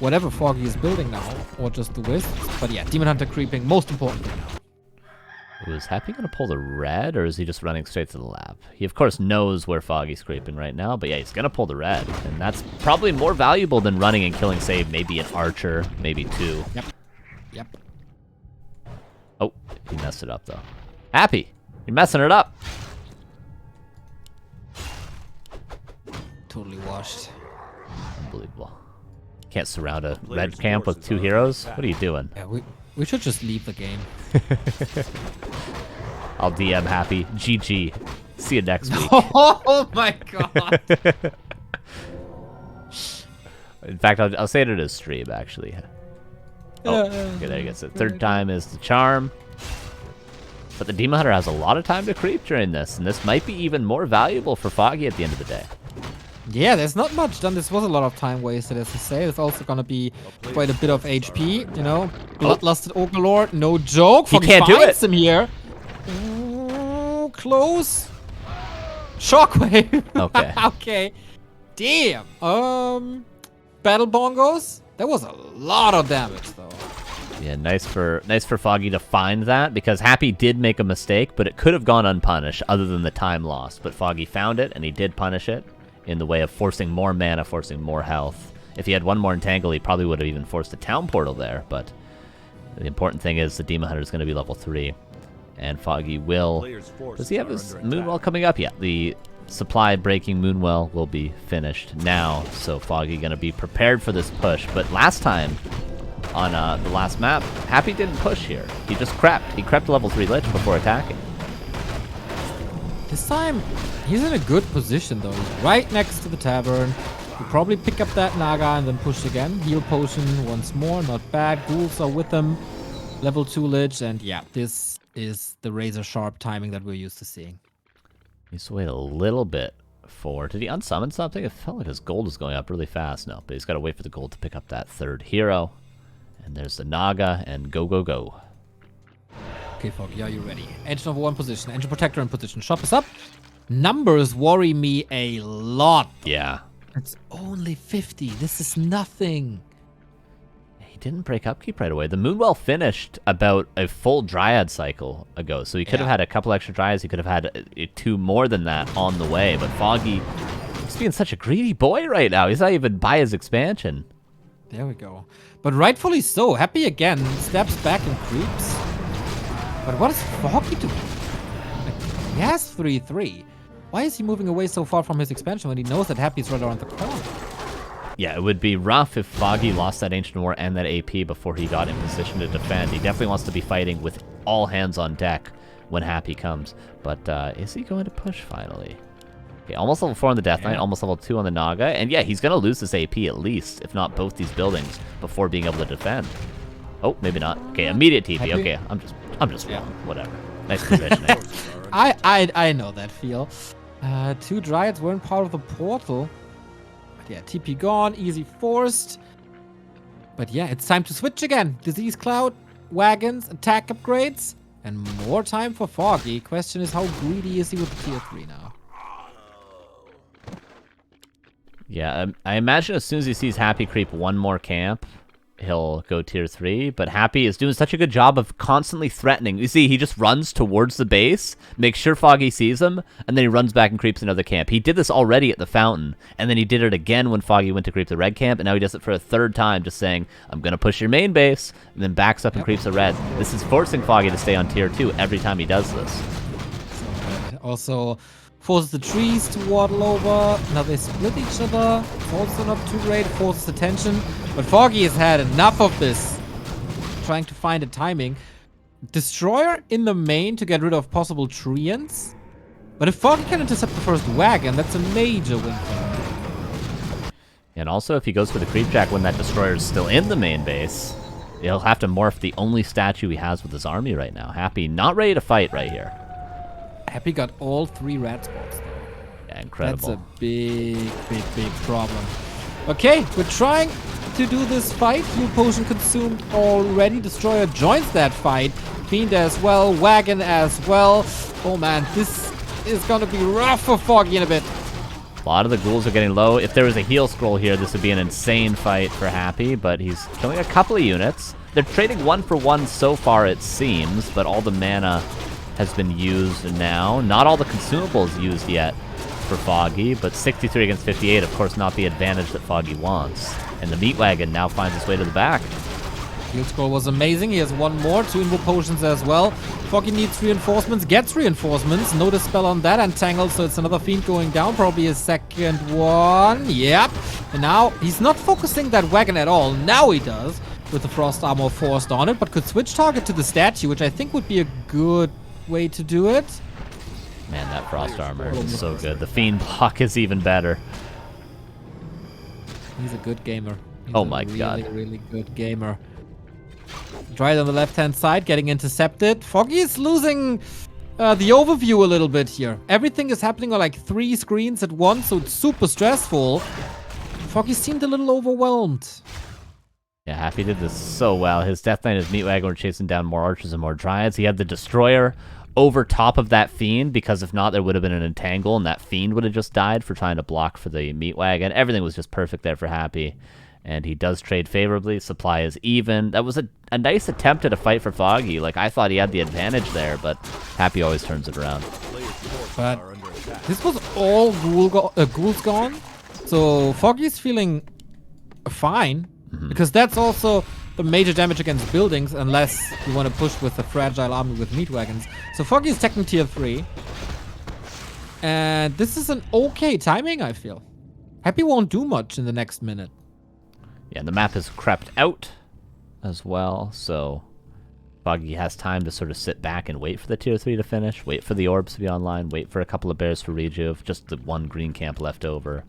whatever Foggy is building now, or just the wisps. But yeah, Demon Hunter creeping, most important thing now. Was Happy going to pull the red, or is he just running straight to the lab? He, of course, knows where Foggy's creeping right now, but yeah, he's going to pull the red. And that's probably more valuable than running and killing, say, maybe an archer, maybe two. Yep. Oh, he messed it up, though. Happy, you're messing it up. Totally washed. Unbelievable. Can't surround a red camp with 2 heroes? What are you doing? Yeah, we should just leave the game. I'll DM Happy. GG. See you next week. Oh my god. In fact, I'll say it in his stream, actually. Oh, okay, there he gets it. Third time is the charm. But the Demon Hunter has a lot of time to creep during this, and this might be even more valuable for Foggy at the end of the day. Yeah, there's not much done. This was a lot of time wasted, as I say. There's also going to be quite a bit of HP, you know. Bloodlusted Overlord, no joke. He can't do it. Him here. Ooh, close. Shockwave. Okay. Okay. Damn. Battle bongos. That was a lot of damage, though. Yeah, nice for Foggy to find that, because Happy did make a mistake, but it could have gone unpunished other than the time lost. But Foggy found it, and he did punish it in the way of forcing more mana, forcing more health. If he had one more entangle, he probably would have even forced a town portal there, but the important thing is the Demon Hunter is going to be level 3, and Foggy will... Does he have his Moonwell coming up? Yeah, the supply breaking Moonwell will be finished now, so Foggy going to be prepared for this push. But last time, on the last map, Happy didn't push here. He just crept. He crept level 3 Lich before attacking. This time, he's in a good position, though. He's right next to the tavern. He'll probably pick up that Naga and then push again. Heal potion once more, not bad. Ghouls are with him. Level 2 Lich, and yeah, this is the razor-sharp timing that we're used to seeing. He needs to wait a little bit for... Did he unsummon something? It felt like his gold was going up really fast. No, but he's got to wait for the gold to pick up that 3rd hero. And there's the Naga, and go, go, go. Okay, Foggy, are you ready? Engine of War in position. Engine Protector in position. Shop is up. Numbers worry me a lot. Yeah. It's only 50. This is nothing. He didn't break upkeep right away. The Moonwell finished about a full Dryad cycle ago, so he could have had a couple extra Dryads. He could have had 2 more than that on the way, but Foggy is being such a greedy boy right now. He's not even by his expansion. There we go. But rightfully so. Happy again. Steps back and creeps. But what is Foggy doing? He has 3-3. Why is he moving away so far from his expansion when he knows that Happy's right around the corner? Yeah, it would be rough if Foggy lost that Ancient War and that AP before he got in position to defend. He definitely wants to be fighting with all hands on deck when Happy comes. But is he going to push finally? Okay, almost level 4 on the Death Knight, almost level 2 on the Naga. And yeah, he's going to lose this AP at least, if not both these buildings, before being able to defend. Oh, maybe not. Okay, immediate TP. Okay, I'm just wrong. Whatever. Nice positioning. I know that feel. 2 Dryads weren't part of the portal. But yeah, TP gone, easy forced. But yeah, it's time to switch again. Disease Cloud, wagons, attack upgrades, and more time for Foggy. Question is, how greedy is he with the tier 3 now? Yeah, I imagine as soon as he sees Happy creep one more camp, he'll go tier 3, but Happy is doing such a good job of constantly threatening. You see, he just runs towards the base, makes sure Foggy sees him, and then he runs back and creeps another camp. He did this already at the fountain, and then he did it again when Foggy went to creep the red camp, and now he does it for a 3rd time, just saying, I'm going to push your main base, and then backs up and creeps a red. This is forcing Foggy to stay on tier 2 every time he does this. Also, forces the trees to waddle over. Now they split each other. Also not too great. Forces attention. But Foggy has had enough of this. Trying to find a timing. Destroyer in the main to get rid of possible treants. But if Foggy can intercept the first wagon, that's a major win for him. And also, if he goes for the creep jack when that destroyer is still in the main base, He'll have to morph the only statue he has with his army right now. Happy, not ready to fight right here. Happy got all 3 red spots, though. Yeah, incredible. That's a big problem. Okay, we're trying to do this fight. Fuel potion consumed already. Destroyer joins that fight. Fiend as well. Wagon as well. Oh man, this is gonna be rough for Foggy in a bit. A lot of the ghouls are getting low. If there was a heal scroll here, this would be an insane fight for Happy, but he's killing a couple of units. They're trading 1 for 1 so far, it seems, but all the mana has been used now. Not all the consumables used yet for Foggy, but 63 against 58, of course, not the advantage that Foggy wants. And the meat wagon now finds its way to the back. Heal scroll was amazing. He has 1 more, 2 invo potions as well. Foggy needs reinforcements, gets reinforcements. No dispel on that, entangled, so it's another fiend going down. Probably a second one. Yep. And now he's not focusing that wagon at all. Now he does, with the frost armor forced on it, but could switch target to the statue, which I think would be a good way to do it. Man, that frost armor is so good. The fiend block is even better. He's a good gamer. He's oh my god. Really good gamer. Dryad on the left-hand side, getting intercepted. Foggy is losing the overview a little bit here. Everything is happening on like 3 screens at once, so it's super stressful. Foggy seemed a little overwhelmed. Yeah, Happy did this so well. His Death Knight and his Meat Wagon were chasing down more archers and more Dryads. He had the Destroyer over top of that Fiend, because if not, there would have been an entangle, and that Fiend would have just died for trying to block for the Meat Wagon. Everything was just perfect there for Happy. And he does trade favorably. Supply is even. That was a nice attempt at a fight for Foggy. Like, I thought he had the advantage there, but Happy always turns it around. But this was all ghouls gone. So Foggy's feeling fine. Because that's also the major damage against buildings, unless you want to push with a fragile army with meat wagons. So Foggy is technically tier 3. And this is an okay timing, I feel. Happy won't do much in the next minute. Yeah, the map has crept out as well, so Foggy has time to sort of sit back and wait for the tier 3 to finish, wait for the orbs to be online, wait for a couple of bears for rejuve, just the 1 green camp left over,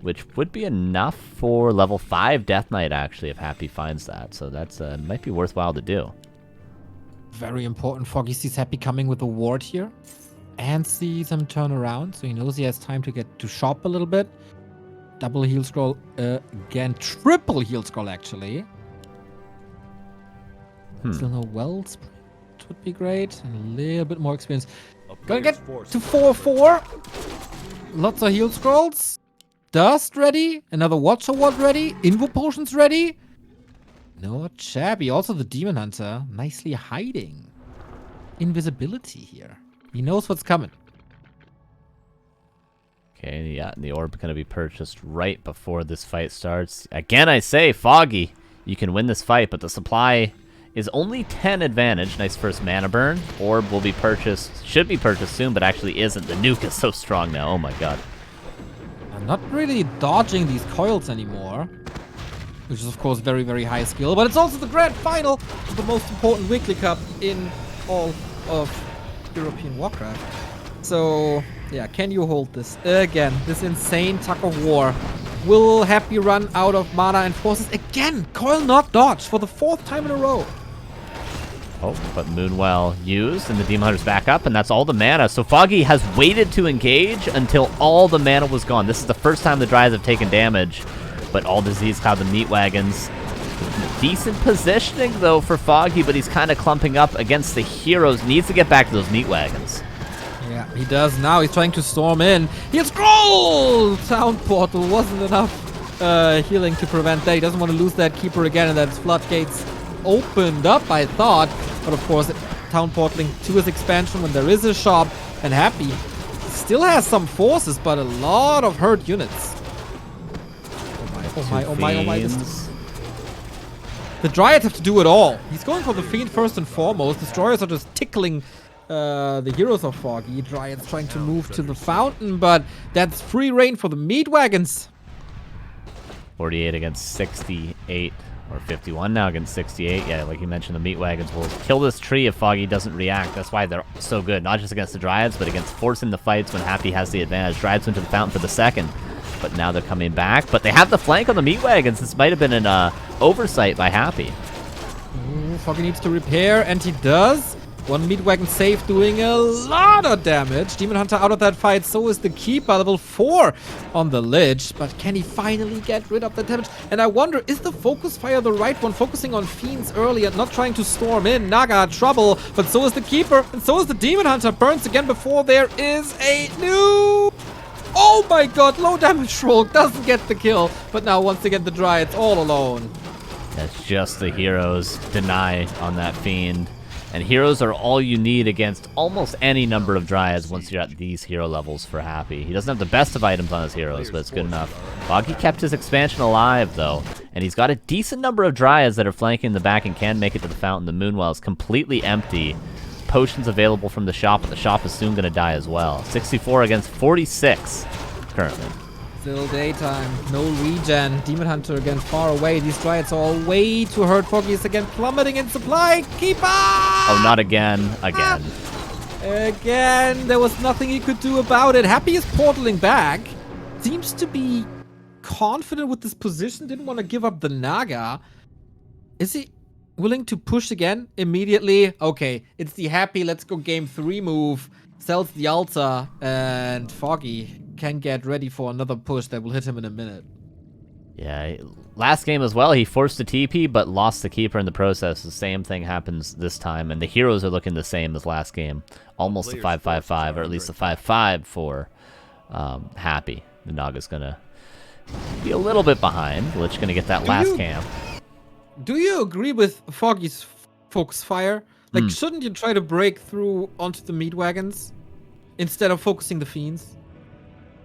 which would be enough for level 5 Death Knight, actually, if Happy finds that. So that's might be worthwhile to do. Very important. Foggy sees Happy coming with a ward here and sees him turn around, so he knows he has time to get to shop a little bit. Double heal scroll again. Triple heal scroll, actually. Still no wells. It would be great. And a little bit more experience. Gonna get to 4-4. Lots of heal scrolls. Dust ready. Another Watcher Ward ready. Invo potions ready. Not shabby. Also the Demon Hunter nicely hiding. Invisibility here. He knows what's coming. Okay, yeah, and the orb going to be purchased right before this fight starts. Again, I say, Foggy, you can win this fight, but the supply is only 10 advantage. Nice first mana burn. Orb will be purchased, should be purchased soon, but actually isn't. The nuke is so strong now. Oh my god. I'm not really dodging these coils anymore, which is of course very, very high skill, but it's also the grand final of the most important weekly cup in all of European Warcraft. So yeah, can you hold this? Again, this insane tug of war. Will Happy run out of mana and forces? Again, coil not dodged for the 4th time in a row. Oh, but Moonwell used, and the Demon Hunter's back up, and that's all the mana. So Foggy has waited to engage until all the mana was gone. This is the first time the Dryads have taken damage, but all Disease Cloud, the Meat Wagons. Decent positioning, though, for Foggy, but he's kind of clumping up against the heroes. Needs to get back to those Meat Wagons. Yeah, he does now. He's trying to storm in. He'll scroll! Town Portal wasn't enough healing to prevent that. He doesn't want to lose that Keeper again, and that's floodgates opened up, I thought. But of course, Town Portaling to his expansion when there is a shop, and Happy still has some forces, but a lot of hurt units. Oh my, oh my, oh my. The Dryads have to do it all. He's going for the Fiend first and foremost. Destroyers are just tickling the heroes of Foggy. Dryads trying to move to the fountain, but that's free reign for the Meat Wagons. 48 against 68, or 51 now against 68. Yeah, like you mentioned, the Meat Wagons will kill this tree if Foggy doesn't react. That's why they're so good, not just against the Dryads, but against forcing the fights when Happy has the advantage. Dryads went to the fountain for the second, but now they're coming back. But they have the flank on the Meat Wagons. This might have been an oversight by Happy. Ooh, Foggy needs to repair, and he does. One meat wagon safe, doing a lot of damage. Demon Hunter out of that fight, so is the Keeper, level 4 on the Lich. But can he finally get rid of the damage? And I wonder, is the focus fire the right one? Focusing on Fiends early and not trying to storm in. Naga, trouble. But so is the Keeper, and so is the Demon Hunter. Burns again before there is a new... Oh my god, low damage roll doesn't get the kill. But now, once again, the Dryad's all alone. That's just the heroes deny on that Fiend. And heroes are all you need against almost any number of Dryads once you're at these hero levels for Happy. He doesn't have the best of items on his heroes, but it's good enough. Foggy kept his expansion alive, though, and he's got a decent number of Dryads that are flanking the back and can make it to the fountain. The Moonwell is completely empty. Potions available from the shop, but the shop is soon going to die as well. 64 against 46 currently. Still daytime, no regen. Demon Hunter again far away. These Dryads are all way too hurt. Foggy is again plummeting in supply. Keep up! Oh, not again. Again. Again, there was nothing he could do about it. Happy is portaling back. Seems to be confident with this position. Didn't want to give up the Naga. Is he willing to push again immediately? Okay, it's the Happy let's go game 3 move. Sells the altar, and Foggy can get ready for another push that will hit him in a minute. Yeah, last game as well, he forced a TP, but lost the Keeper in the process. The same thing happens this time, and the heroes are looking the same as last game. Almost a 5-5-5, or at least a 5-5 for Happy. The Naga's going to be a little bit behind. Lich going to get that last camp. Do you agree with Foggy's focus fire? Like, shouldn't you try to break through onto the meat wagons instead of focusing the Fiends?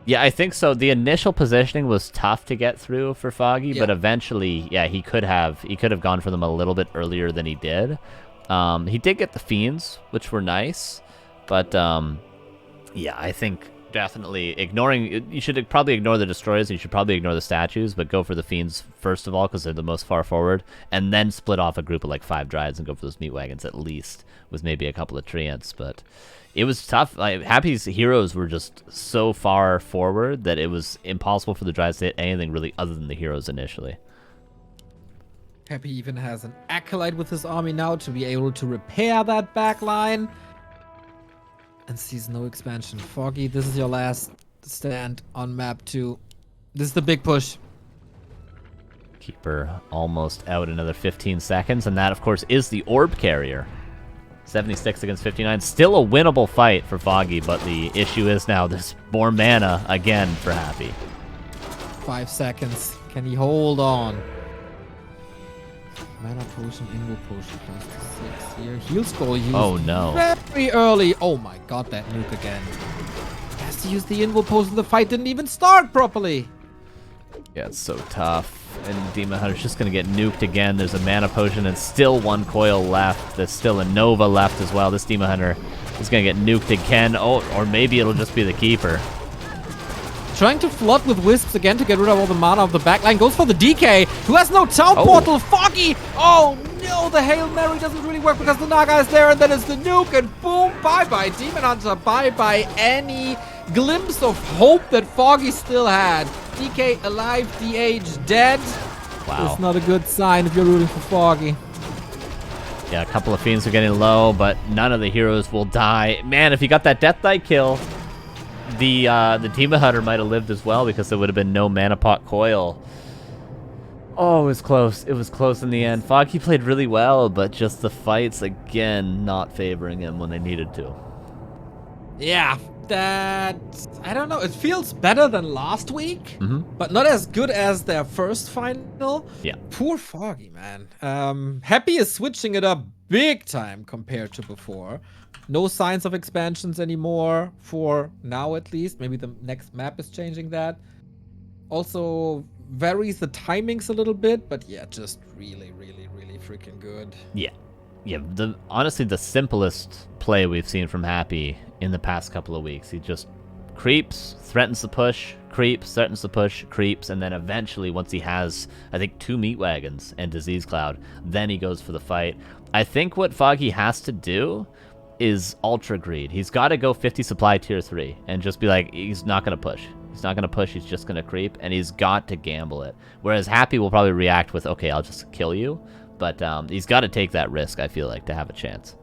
Yeah, I think so. The initial positioning was tough to get through for Foggy, but eventually, yeah, he could have gone for them a little bit earlier than he did. He did get the Fiends, which were nice, but yeah, I think definitely you should probably ignore the Destroyers, and you should probably ignore the statues, but go for the Fiends first of all, because they're the most far forward, and then split off a group of like 5 Dryads and go for those meat wagons at least, with maybe a couple of Treants. But it was tough. Like, Happy's heroes were just so far forward that it was impossible for the Dryads to hit anything really other than the heroes initially. Happy even has an Acolyte with his army now to be able to repair that back line. And sees no expansion. Foggy, this is your last stand on map 2. This is the big push. Keeper almost out another 15 seconds, and that, of course, is the Orb Carrier. 76 against 59. Still a winnable fight for Foggy, but the issue is now there's more mana again for Happy. 5 seconds. Can he hold on? Mana potion, Invo potion, plus 6 here. Heal scroll used. Oh no. Very early. Oh my god, that nuke again. He has to use the Invo potion. The fight didn't even start properly. Yeah, it's so tough. And Demon Hunter's just going to get nuked again. There's a mana potion and still 1 coil left. There's still a Nova left as well. This Demon Hunter is going to get nuked again. Oh, or maybe it'll just be the Keeper. Trying to flood with Wisps again to get rid of all the mana of the backline. Goes for the DK, who has no town portal. Foggy! Oh no, the Hail Mary doesn't really work because the Naga is there, and then it's the nuke, and boom, bye-bye Demon Hunter, bye-bye any glimpse of hope that Foggy still had. DK alive, DH dead. Wow. It's not a good sign if you're rooting for Foggy. Yeah, a couple of Fiends are getting low, but none of the heroes will die. Man, if he got that Death Knight kill, the Demon Hunter might have lived as well, because there would have been no mana pot coil. Oh, it was close. It was close in the end. Foggy played really well, but just the fights, again, not favoring him when they needed to. Yeah, that... I don't know. It feels better than last week, but not as good as their first final. Yeah. Poor Foggy, man. Happy is switching it up big time compared to before. No signs of expansions anymore, for now at least. Maybe the next map is changing that. Also varies the timings a little bit, but yeah, just really, really, really freaking good. Yeah. Yeah, honestly, the simplest play we've seen from Happy in the past couple of weeks. He just creeps, threatens to push, creeps, threatens to push, creeps, and then eventually, once he has, I think, 2 meat wagons and Disease Cloud, then he goes for the fight. I think what Foggy has to do is Ultra Greed. He's got to go 50 supply tier 3 and just be like, he's not going to push. He's not going to push, he's just going to creep, and he's got to gamble it. Whereas Happy will probably react with, okay, I'll just kill you. but he's got to take that risk, I feel like, to have a chance.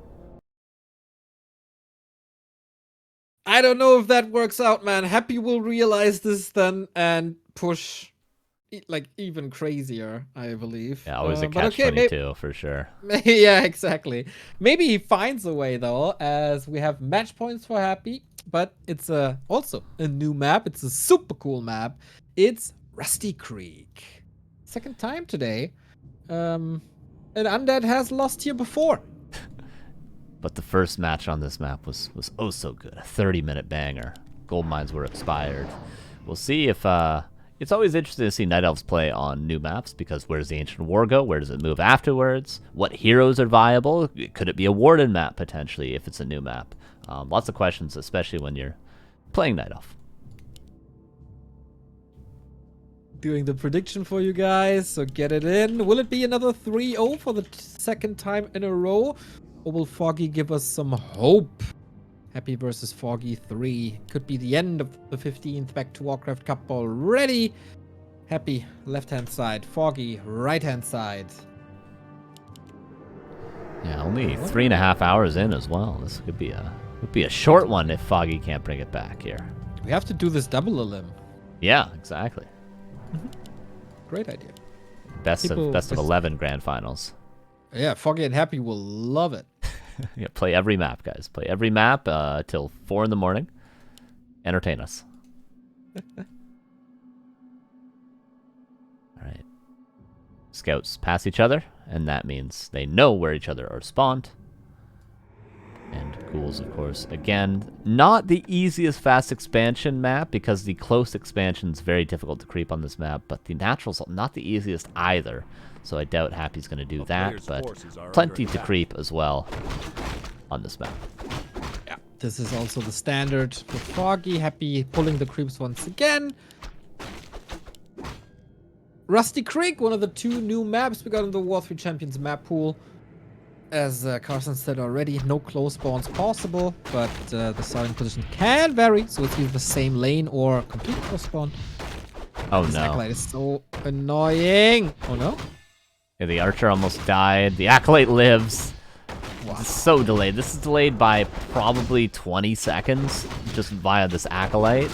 I don't know if that works out, man. Happy will realize this then and push like even crazier, I believe. Yeah, always a but catch-22 for sure. Yeah, exactly. Maybe he finds a way though, as we have match points for Happy, but it's also a new map. It's a super cool map. It's Rusty Creek. Second time today. An undead has lost here before. But the first match on this map was oh so good. A 30-minute banger. Gold mines were expired. We'll see if it's always interesting to see Night Elves play on new maps, because where does the Ancient War go? Where does it move afterwards? What heroes are viable? Could it be a Warden map potentially if it's a new map? Lots of questions, especially when you're playing Night Elf. Doing the prediction for you guys, so get it in. Will it be another 3-0 for the second time in a row? Or will Foggy give us some hope? Happy versus Foggy 3. Could be the end of the 15th Back2Wwarcraft Cup already. Happy left-hand side. Foggy right-hand side. Yeah, only 3.5 hours in as well. This could be a short one if Foggy can't bring it back here. We have to do this double elim. Yeah, exactly. Great idea. Best of 11 grand finals. Yeah, Foggy and Happy will love it. Yeah, play every map, guys. Play every map till 4 in the morning. Entertain us. All right. Scouts pass each other, and that means they know where each other are spawned. And ghouls, of course. Again, not the easiest fast expansion map, because the close expansion is very difficult to creep on this map, but the natural's not the easiest either. So I doubt Happy's going to do that, but plenty to creep as well on this map. Yeah, this is also the standard for Foggy. Happy pulling the creeps once again. Rusty Creek, one of the 2 new maps we got in the War 3 Champions map pool. As Carson said already, no close spawns possible, but the starting position can vary, so it's either the same lane or complete close spawn. Oh this no. Acolyte is so annoying. Oh no? Yeah, the Archer almost died. The Acolyte lives. Wow. It's so delayed. This is delayed by probably 20 seconds just via this Acolyte.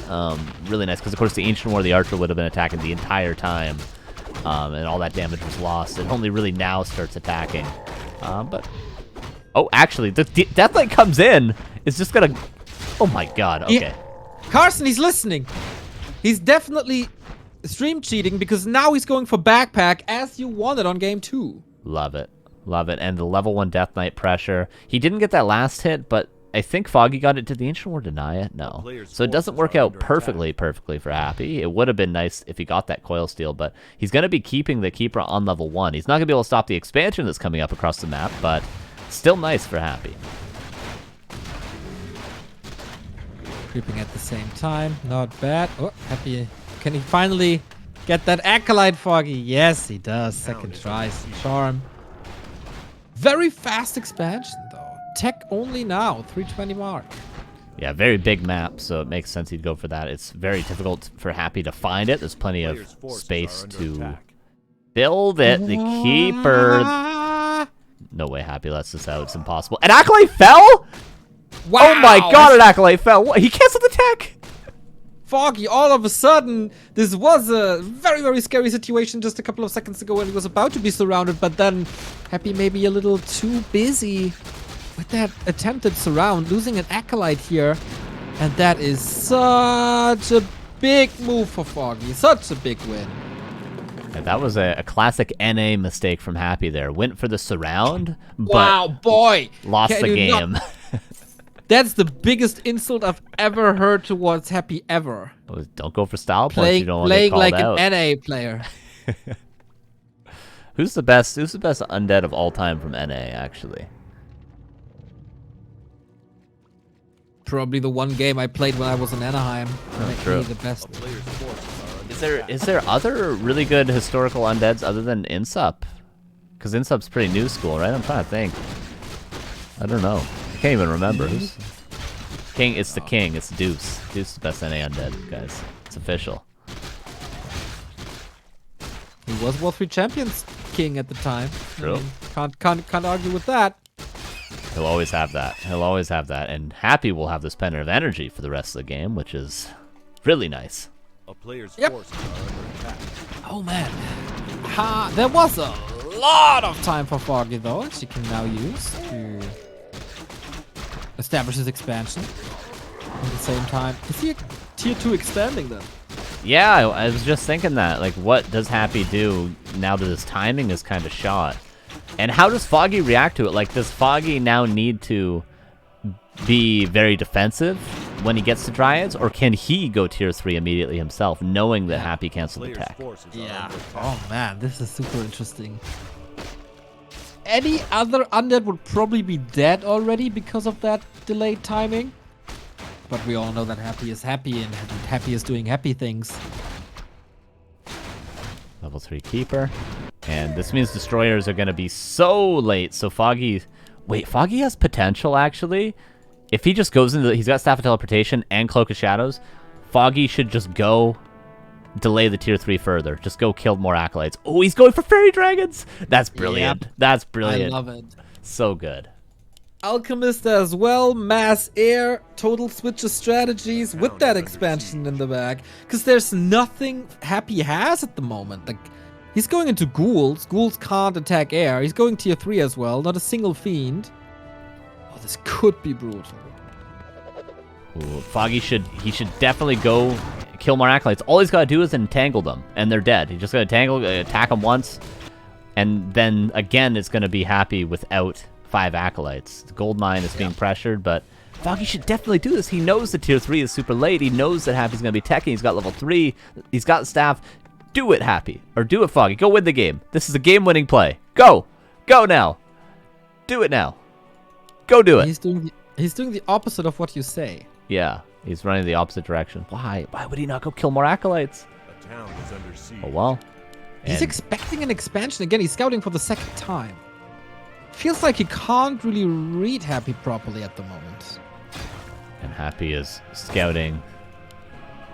Really nice, because of course the Ancient War, the Archer would have been attacking the entire time, and all that damage was lost. It only really now starts attacking. But oh, actually, the Deathlight comes in. It's just gonna. Oh my god. Okay. Yeah. Carson, he's listening. He's definitely stream cheating, because now he's going for backpack as you wanted on game 2. Love it. Love it. And the level 1 Death Knight pressure. He didn't get that last hit, but I think Foggy got it. Did the Ancient War deny it? No. So it doesn't work out perfectly for Happy. It would have been nice if he got that Coil Steel, but he's going to be keeping the Keeper on level 1. He's not going to be able to stop the expansion that's coming up across the map, but still nice for Happy. Creeping at the same time. Not bad. Oh, Happy. Can he finally get that Acolyte, Foggy? Yes, he does. Second try. Charm. Very fast expansion, though. Tech only now. 320 mark. Yeah, very big map, so it makes sense he'd go for that. It's very difficult for Happy to find it. There's plenty of space to build it. The Keeper. No way Happy lets this out. It's impossible. An Acolyte fell? Wow. Oh my god, an Acolyte fell. What? He canceled the tech? Foggy, all of a sudden, this was a very, very scary situation just a couple of seconds ago when he was about to be surrounded, but then Happy maybe a little too busy with that attempted surround, losing an Acolyte here, and that is such a big move for Foggy, such a big win. And that was a classic NA mistake from Happy there. Went for the surround, but wow, boy! lost the game. That's the biggest insult I've ever heard towards Happy ever. Don't go for style points. You don't want to get called like out. An NA player. Who's the best undead of all time from NA, actually? Probably the one game I played when I was in Anaheim. True. The best. Is there other really good historical undeads other than Insup? Because Insup's pretty new school, right? I'm trying to think. I don't know. I can't even remember. Who's King? It's the King. It's Deuce. Deuce is the best NA undead, guys. It's official. He was War 3 Champions king at the time. True. I mean, can't argue with that. He'll always have that. He'll always have that. And Happy will have this pendant of energy for the rest of the game, which is really nice. A player's Yep. forces are under attack. Oh man. There was a lot of time for Foggy though, which he can now use to establish his expansion. At the same time, is he a tier 2 expanding then? Yeah, I was just thinking that. Like, what does Happy do now that his timing is kind of shot? And how does Foggy react to it? Like, does Foggy now need to be very defensive when he gets to Dryads? Or can he go tier 3 immediately himself, knowing that Happy cancels the Player's tech? forces are Yeah. under attack. Oh man, this is super interesting. Any other undead would probably be dead already because of that delayed timing. But we all know that Happy is happy and Happy is doing happy things. Level 3 Keeper. And this means Destroyers are going to be so late. So Foggy... Wait, Foggy has potential, actually. If he just goes into... He's got Staff of Teleportation and Cloak of Shadows. Foggy should just go delay the tier 3 further. Just go kill more Acolytes. Oh, he's going for Fairy Dragons! That's brilliant. Yep. That's brilliant. I love it. So good. Alchemist as well, Mass Air, total switch of strategies with that expansion in the back. Because there's nothing Happy has at the moment. Like, he's going into Ghouls. Ghouls can't attack air. He's going tier 3 as well. Not a single fiend. Oh, this could be brutal. Ooh, Foggy should definitely go kill more Acolytes. All he's got to do is entangle them, and they're dead. He's just going to attack them once, and then again it's going to be Happy without 5 Acolytes. The gold mine is being pressured, but Foggy should definitely do this. He knows the tier 3 is super late. He knows that Happy's going to be teching. He's got level 3. He's got staff. Do it, Happy. Or do it, Foggy. Go win the game. This is a game-winning play. Go. Go now. Do it now. Go do it. He's doing the opposite of what you say. Yeah, he's running the opposite direction. Why? Why would he not go kill more Acolytes? A town is under siege. Oh, well. He's And- expecting an expansion again. He's scouting for the second time. Feels like he can't really read Happy properly at the moment. And Happy is scouting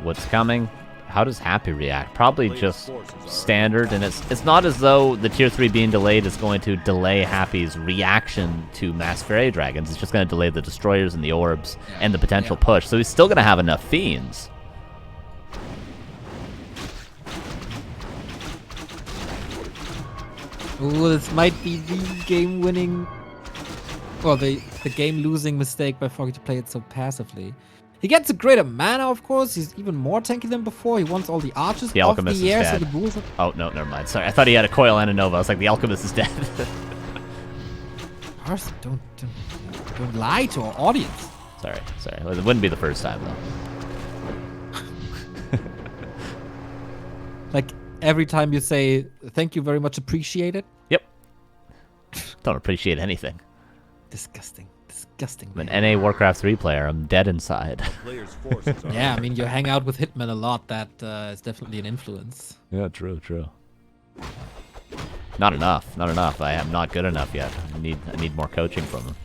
what's coming. How does Happy react? Probably just standard, and it's not as though the tier 3 being delayed is going to delay Happy's reaction to Mass Fairy Dragons. It's just going to delay the Destroyers and the Orbs and the potential push. So he's still going to have enough Fiends. Ooh, this might be the game-winning, or the game-losing mistake by Foggy to play it so passively. He gets a greater mana, of course. He's even more tanky than before. He wants all the archers The off Alchemist the is air, dead. so the ghouls are... Oh, no, never mind. Sorry, I thought he had a Coil and a Nova. I was like, the Alchemist is dead. Carson, don't lie to our audience. Sorry. Well, it wouldn't be the first time, though. Like, every time you say, thank you very much, appreciate it. Yep. Don't appreciate anything. Disgusting, I'm man. an NA Warcraft 3 player. I'm dead inside. Player's forces are Yeah, I mean, you hang out with Hitman a lot. That is definitely an influence. Yeah, true. Not enough. I am not good enough yet. I need more coaching from him.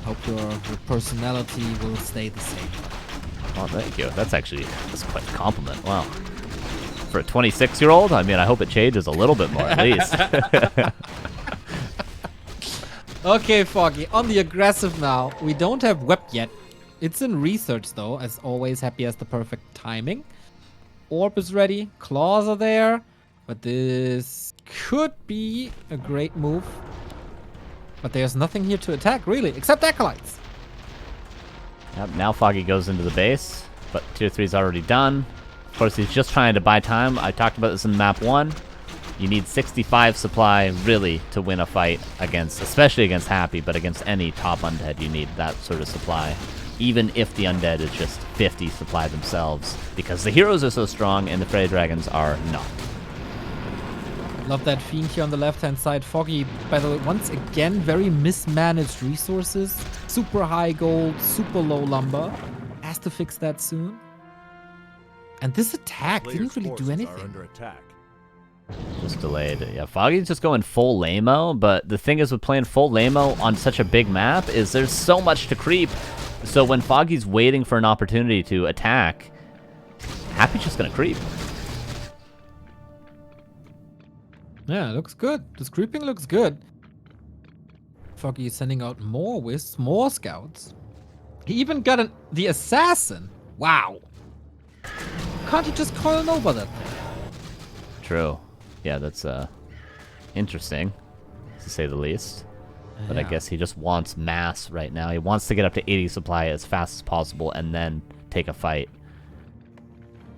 Hope your personality will stay the same. Oh, thank you. That's quite a compliment. Wow. For a 26-year-old, I mean, I hope it changes a little bit more at least. Okay, Foggy, on the aggressive now. We don't have Web yet. It's in research, though. As always, Happy has the perfect timing. Orb is ready. Claws are there. But this could be a great move. But there's nothing here to attack, really, except Acolytes. Yep, now Foggy goes into the base, but tier 3 is already done. Of course, he's just trying to buy time. I talked about this in map 1. You need 65 supply, really, to win a fight against, especially against Happy, but against any top undead, you need that sort of supply. Even if the undead is just 50 supply themselves, because the heroes are so strong and the Fairy Dragons are not. Love that fiend here on the left-hand side. Foggy, by the way, once again, very mismanaged resources. Super high gold, super low lumber. Has to fix that soon. And this attack Player's didn't really do forces are anything. under attack. Just delayed. Yeah, Foggy's just going full lame-o, but the thing is with playing full lame-o on such a big map is there's so much to creep. So when Foggy's waiting for an opportunity to attack, Happy's just gonna creep. Yeah, looks good. This creeping looks good. Foggy is sending out more wisps, more scouts. He even got the assassin. Wow. Can't he just coil over that thing? True. Yeah, that's interesting, to say the least. But I Yeah. guess he just wants mass right now. He wants to get up to 80 supply as fast as possible and then take a fight.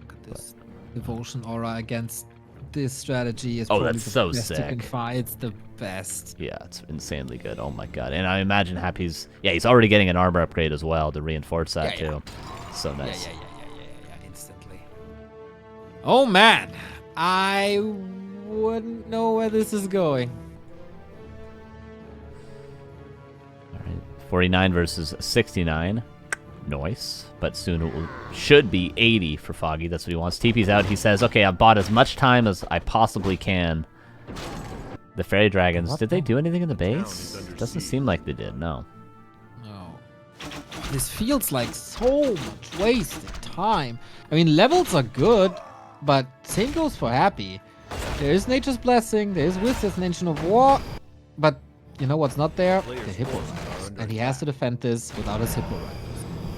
Look at this devotion aura against this strategy is Oh, probably that's the so best you can sick. find. It's the best. Yeah, it's insanely good. Oh my god. And I imagine Happy's... Yeah, he's already getting an armor upgrade as well to reinforce that, Yeah, yeah. too. So nice. Yeah, instantly. Oh man, I wouldn't know where this is going. All right. 49 versus 69. Nice. But soon it should be 80 for Foggy. That's what he wants. TP's out. He says, okay, I've bought as much time as I possibly can. The Fairy Dragons, did they do anything in the base? Doesn't seem like they did, no. No. This feels like so much wasted time. I mean, levels are good, but same goes for Happy. There is Nature's Blessing, there is Wisp, there's an Engine of War, but you know what's not there? The Hippo Riders. And he has to defend this without his Hippo Riders.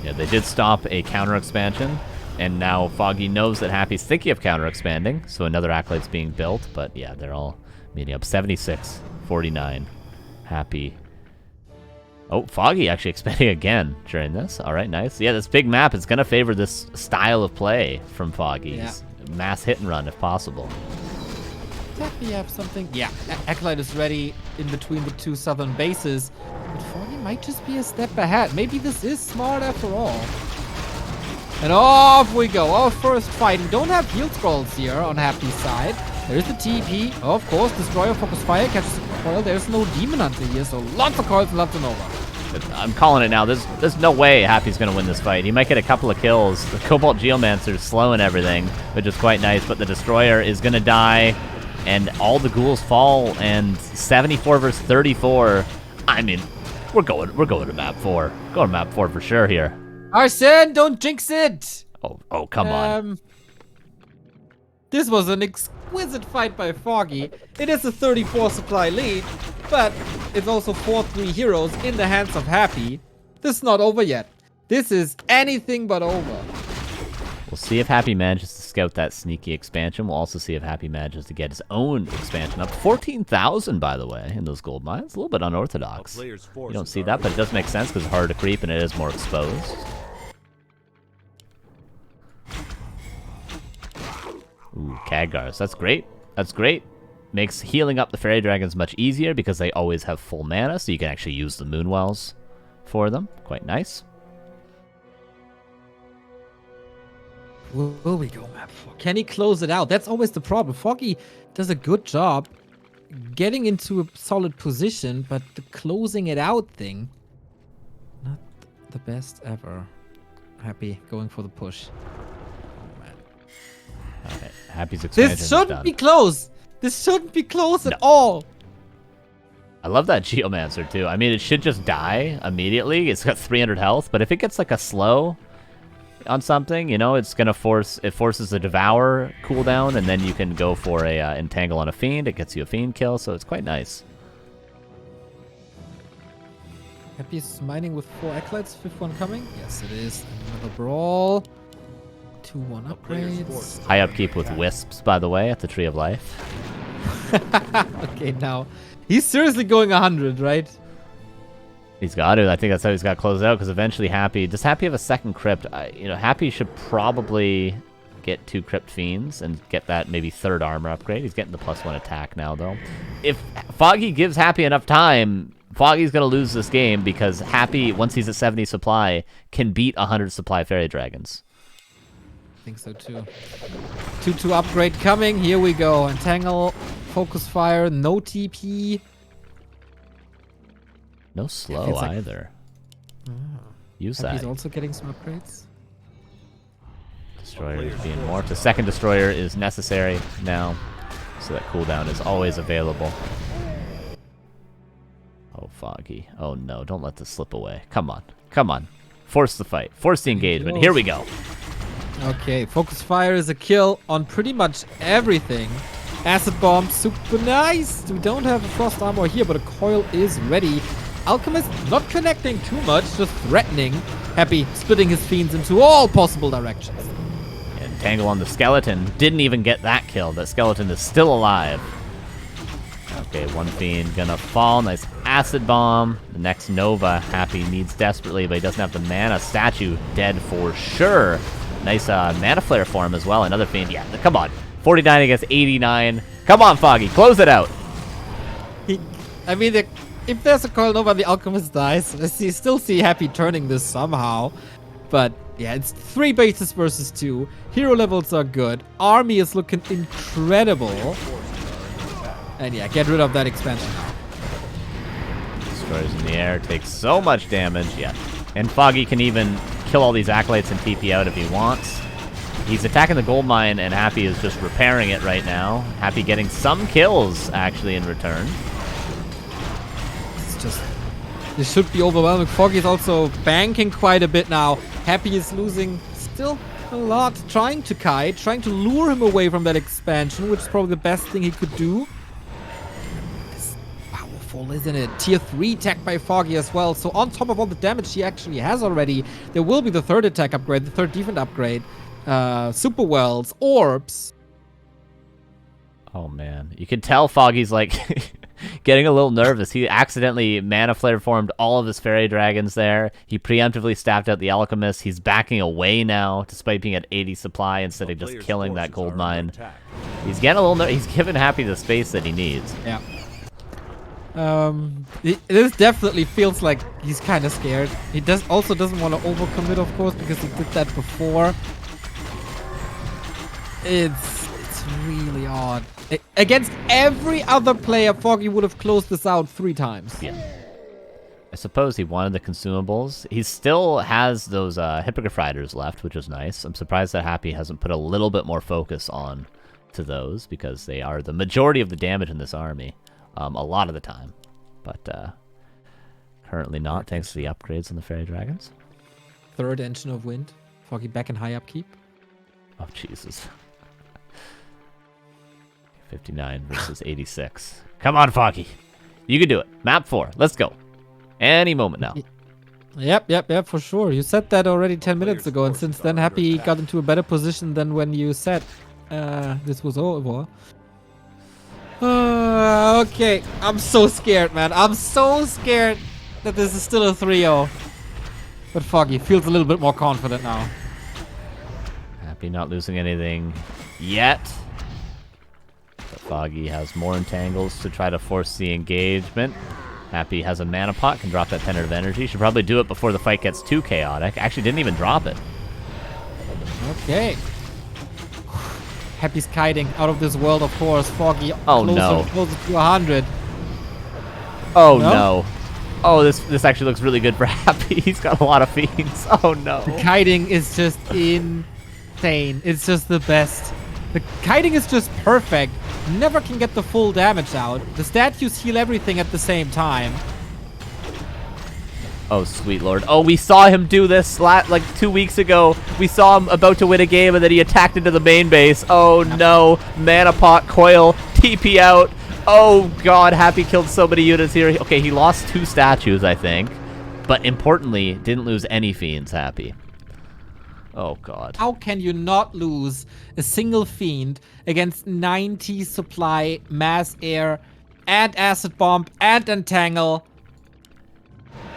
Yeah, they did stop a counter expansion, and now Foggy knows that Happy's thinking of counter expanding, so another Acolyte's being built, but yeah, they're all meeting up. 76, 49, Happy. Oh, Foggy actually expanding again during this. All right, nice. Yeah, this big map is going to favor this style of play from Foggy. Yeah. Mass hit and run if possible. Happy have something? Yeah, Acolyte is ready in between the two southern bases, but Foggy might just be a step ahead. Maybe this is smart after all. And off we go. Our first fight. We don't have heal scrolls here on Happy's side. There's the TP. Oh, of course, Destroyer, Focus Fire, catches the coil. There's no Demon Hunter here, so lots of coils and lots of Nova. I'm calling it now. There's no way Happy's going to win this fight. He might get a couple of kills. The Cobalt Geomancer is slowing everything, which is quite nice, but the Destroyer is going to die, and all the ghouls fall, and 74 versus 34. I mean, we're going to map 4. Going to map 4 for sure here. Carson, don't jinx it! Oh, come on. This was an exquisite fight by Foggy. It is a 34 supply lead, but it's also 4-3 heroes in the hands of Happy. This is not over yet. This is anything but over. We'll see if Happy manages to scout that sneaky expansion. We'll also see if Happy manages to get his own expansion up. 14,000, by the way, in those gold mines. A little bit unorthodox. You don't see that, but it does make sense because it's harder to creep and it is more exposed. Ooh, Khadgars. That's great. That's great. Makes healing up the Fairy Dragons much easier because they always have full mana, so you can actually use the Moonwells for them. Quite nice. Will we go map 4? Can he close it out? That's always the problem. Foggy does a good job getting into a solid position, but the closing it out thing, not the best ever. Happy going for the push. Oh, man. Alright, Happy's expansion This is shouldn't done. be close. This shouldn't be close at all. I love that Geomancer too. I mean, it should just die immediately. It's got 300 health, but if it gets like a slow on something, you know, it's gonna forces a Devour cooldown, and then you can go for a Entangle on a Fiend. It gets you a Fiend kill, so it's quite nice. Happy's mining with 4 Acolytes. 5th one coming. Yes, it is. Another Brawl. 2-1 upgrades. High upkeep with Wisps, by the way, at the Tree of Life. Okay, now he's seriously going 100, right? He's got to. I think that's how he's got to close it out, because eventually Happy... Does Happy have a second Crypt? You know, Happy should probably get 2 Crypt Fiends and get that maybe 3rd armor upgrade. He's getting the +1 attack now, though. If Foggy gives Happy enough time, Foggy's going to lose this game, because Happy, once he's at 70 supply, can beat 100 supply Fairy Dragons. I think so, too. 2-2 upgrade coming. Here we go. Entangle, Focus Fire, no TP. No slow Feels like- either. Use Happy's that. also getting some upgrades. Destroyer is being morphed. The second Destroyer is necessary now, so that cooldown is always available. Oh, Foggy. Oh, no. Don't let this slip away. Come on. Come on. Force the fight. Force the engagement. Here we go. Okay, Focus Fire is a kill on pretty much everything. Acid Bomb, super nice. We don't have a Frost Armor here, but a Coil is ready. Alchemist not connecting too much, just threatening. Happy splitting his fiends into all possible directions. And Tangle on the skeleton. Didn't even get that kill. That skeleton is still alive. Okay, one fiend gonna fall. Nice acid bomb. The next Nova, Happy needs desperately, but he doesn't have the mana. Statue dead for sure. Nice mana flare for him as well. Another fiend. Yeah, come on. 49 against 89. Come on, Foggy, close it out. I mean, if there's a Coil Nova, the Alchemist dies. I still see Happy turning this somehow. But yeah, it's 3 bases versus 2. Hero levels are good. Army is looking incredible. And yeah, get rid of that expansion now. Destroyers in the air, takes so much damage. Yeah. And Foggy can even kill all these Acolytes and TP out if he wants. He's attacking the gold mine, and Happy is just repairing it right now. Happy getting some kills, actually, in return. It's just... This should be overwhelming. Foggy is also banking quite a bit now. Happy is losing still a lot. Trying to kite, trying to lure him away from that expansion, which is probably the best thing he could do. Isn't it? Tier 3 tech by Foggy as well. So on top of all the damage he actually has already, there will be the 3rd attack upgrade, the 3rd defense upgrade, super wells, orbs. Oh man, you can tell Foggy's like getting a little nervous. He accidentally mana flare formed all of his fairy dragons there. He preemptively staffed out the alchemist. He's backing away now, despite being at 80 supply instead of just killing that gold mine. He's getting a little he's giving Happy the space that he needs. Yeah. This definitely feels like he's kind of scared. He also doesn't want to overcommit, of course, because he did that before. It's really odd. Against every other player, Foggy would have closed this out 3 times. Yeah. I suppose he wanted the consumables. He still has those Hippogriff Riders left, which is nice. I'm surprised that Happy hasn't put a little bit more focus on to those, because they are the majority of the damage in this army. A lot of the time, but currently not, thanks to the upgrades on the Fairy Dragons. 3rd Engine of Wind. Foggy back in high upkeep. Oh, Jesus. 59 versus 86. Come on, Foggy. You can do it. Map 4. Let's go. Any moment now. Yep, for sure. You said that already 10 minutes ago, and since then Happy got into a better position than when you said this was over. Okay, I'm so scared, man. I'm so scared that this is still a 3-0. But Foggy feels a little bit more confident now. Happy not losing anything yet. But Foggy has more entangles to try to force the engagement. Happy has a mana pot, can drop that Tenet of Energy. Should probably do it before the fight gets too chaotic. Actually, didn't even drop it. Okay. Happy's kiting out of this world, of course. Foggy closer to 100. Oh no. Oh, this actually looks really good for Happy. He's got a lot of fiends. Oh no. The kiting is just insane. It's just the best. The kiting is just perfect. Never can get the full damage out. The statues heal everything at the same time. Oh, sweet lord. Oh, we saw him do this like 2 weeks ago. We saw him about to win a game, and then he attacked into the main base. Oh, no. Mana pot, coil, TP out. Oh, God. Happy killed so many units here. Okay, he lost 2 statues, I think. But importantly, didn't lose any fiends, Happy. Oh, God. How can you not lose a single fiend against 90 supply, mass air, and acid bomb, and entangle?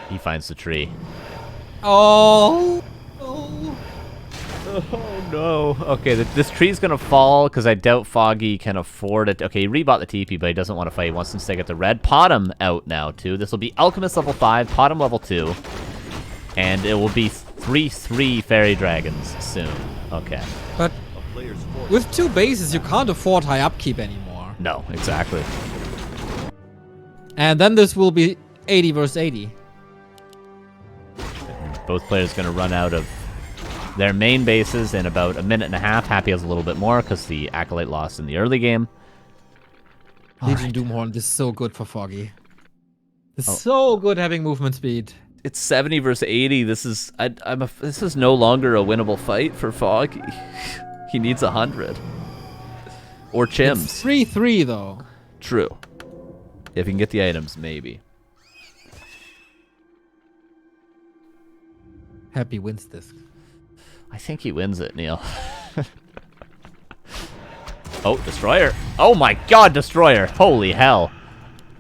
He finds the tree. Oh no. Okay, this tree's gonna fall because I doubt Foggy can afford it. Okay, he rebought the TP, but he doesn't want to fight. He wants to stay at the red. Potom out now, too. This will be Alchemist level 5, Potom level 2. And it will be 3/3 Fairy Dragons soon. Okay. But with 2 bases, you can't afford high upkeep anymore. No, exactly. And then this will be 80 versus 80. Both players going to run out of their main bases in about a minute and a half. Happy has a little bit more because the Acolyte lost in the early game. Legion Doomhorn, this is so good for Foggy. It's so good having movement speed. It's 70 versus 80. This is this is no longer a winnable fight for Foggy. He needs 100. Or chims. It's 3-3 though. True. If you can get the items, maybe. Happy wins this. I think he wins it, Neil. Oh, Destroyer. Oh my god, Destroyer. Holy hell.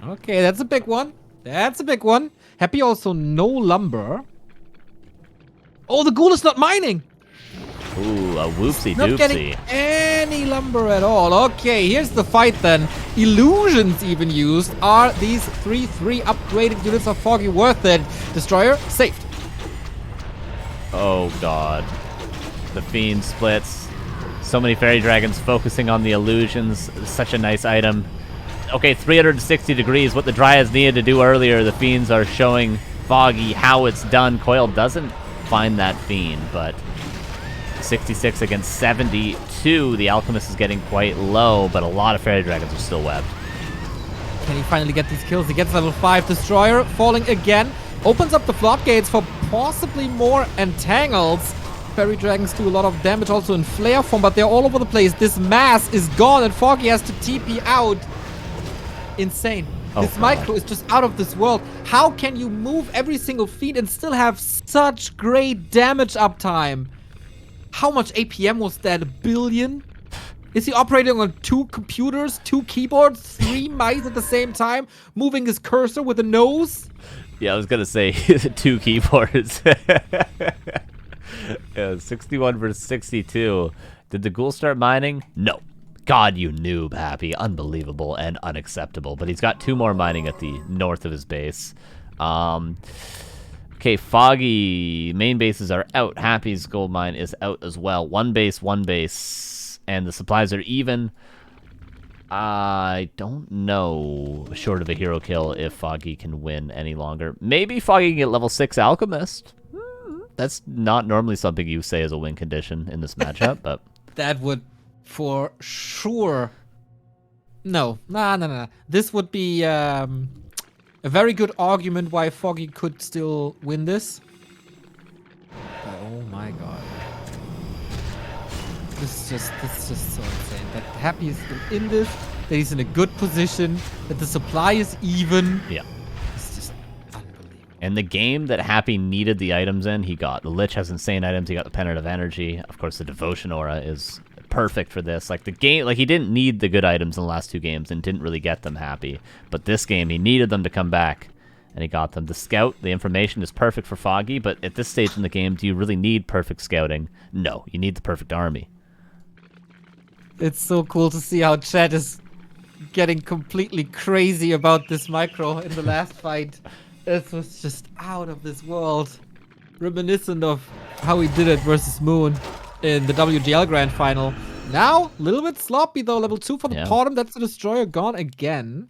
Okay, that's a big one. That's a big one. Happy also no lumber. Oh, the ghoul is not mining. Ooh, a whoopsie Not getting any lumber at all. Okay, here's the fight then. Illusions even used. Are these 3-3 upgraded units of Foggy worth it? Destroyer saved. Oh god. The Fiend splits. So many Fairy Dragons focusing on the illusions. Such a nice item. Okay, 360 degrees. What the Dryads needed to do earlier. The Fiends are showing Foggy how it's done. Coil doesn't find that Fiend, but 66 against 72. The Alchemist is getting quite low, but a lot of Fairy Dragons are still webbed. Can he finally get these kills? He gets level 5. Destroyer falling again. Opens up the floodgates for possibly more entangles. Fairy Dragons do a lot of damage also in flare form, but they're all over the place. This mass is gone and Foggy has to TP out. Insane. This micro is just out of this world. How can you move every single feat and still have such great damage uptime? How much APM was that? 1 billion? Is he operating on 2 computers, 2 keyboards, 3 mice at the same time, moving his cursor with a nose? Yeah, I was gonna say 2 keyboards. Yeah, 61 versus 62. Did the ghoul start mining? No. God, you noob, Happy. Unbelievable and unacceptable. But he's got 2 more mining at the north of his base. Okay, Foggy main bases are out. Happy's gold mine is out as well. 1 base, 1 base. And the supplies are even. I don't know, short of a hero kill, if Foggy can win any longer. Maybe Foggy can get level 6 Alchemist. That's not normally something you say as a win condition in this matchup, but... That would for sure... No. Nah. This would be a very good argument why Foggy could still win this. But oh my god. This is just so insane. That Happy is still in this, that he's in a good position, that the supply is even. Yeah. It's just unbelievable. And the game that Happy needed the items in, he got. The Lich has insane items. He got the Pennant of Energy. Of course, the Devotion Aura is perfect for this. Like, the game, like, he didn't need the good items in the last 2 games and didn't really get them Happy. But this game, he needed them to come back, and he got them. The Scout, the information is perfect for Foggy, but at this stage in the game, do you really need perfect scouting? No, you need the perfect army. It's so cool to see how chat is getting completely crazy about this micro in the last fight. It was just out of this world. Reminiscent of how he did it versus Moon in the WGL Grand Final. Now, a little bit sloppy though. Level 2 for the bottom. That's the Destroyer gone again.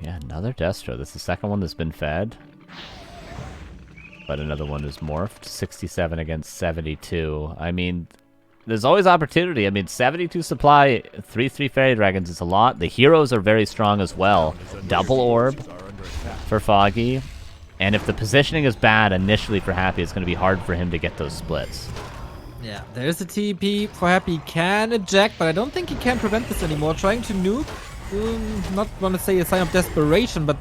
Yeah, another Destro. This is the second one that's been fed. But another one is morphed. 67 against 72. I mean, there's always opportunity. I mean, 72 supply, 3/3 Fairy Dragons is a lot. The heroes are very strong as well. Double Orb for Foggy. And if the positioning is bad initially for Happy, it's going to be hard for him to get those splits. Yeah, there's a TP for Happy. He can eject, but I don't think he can prevent this anymore. Trying to nuke. Not want to say a sign of desperation, but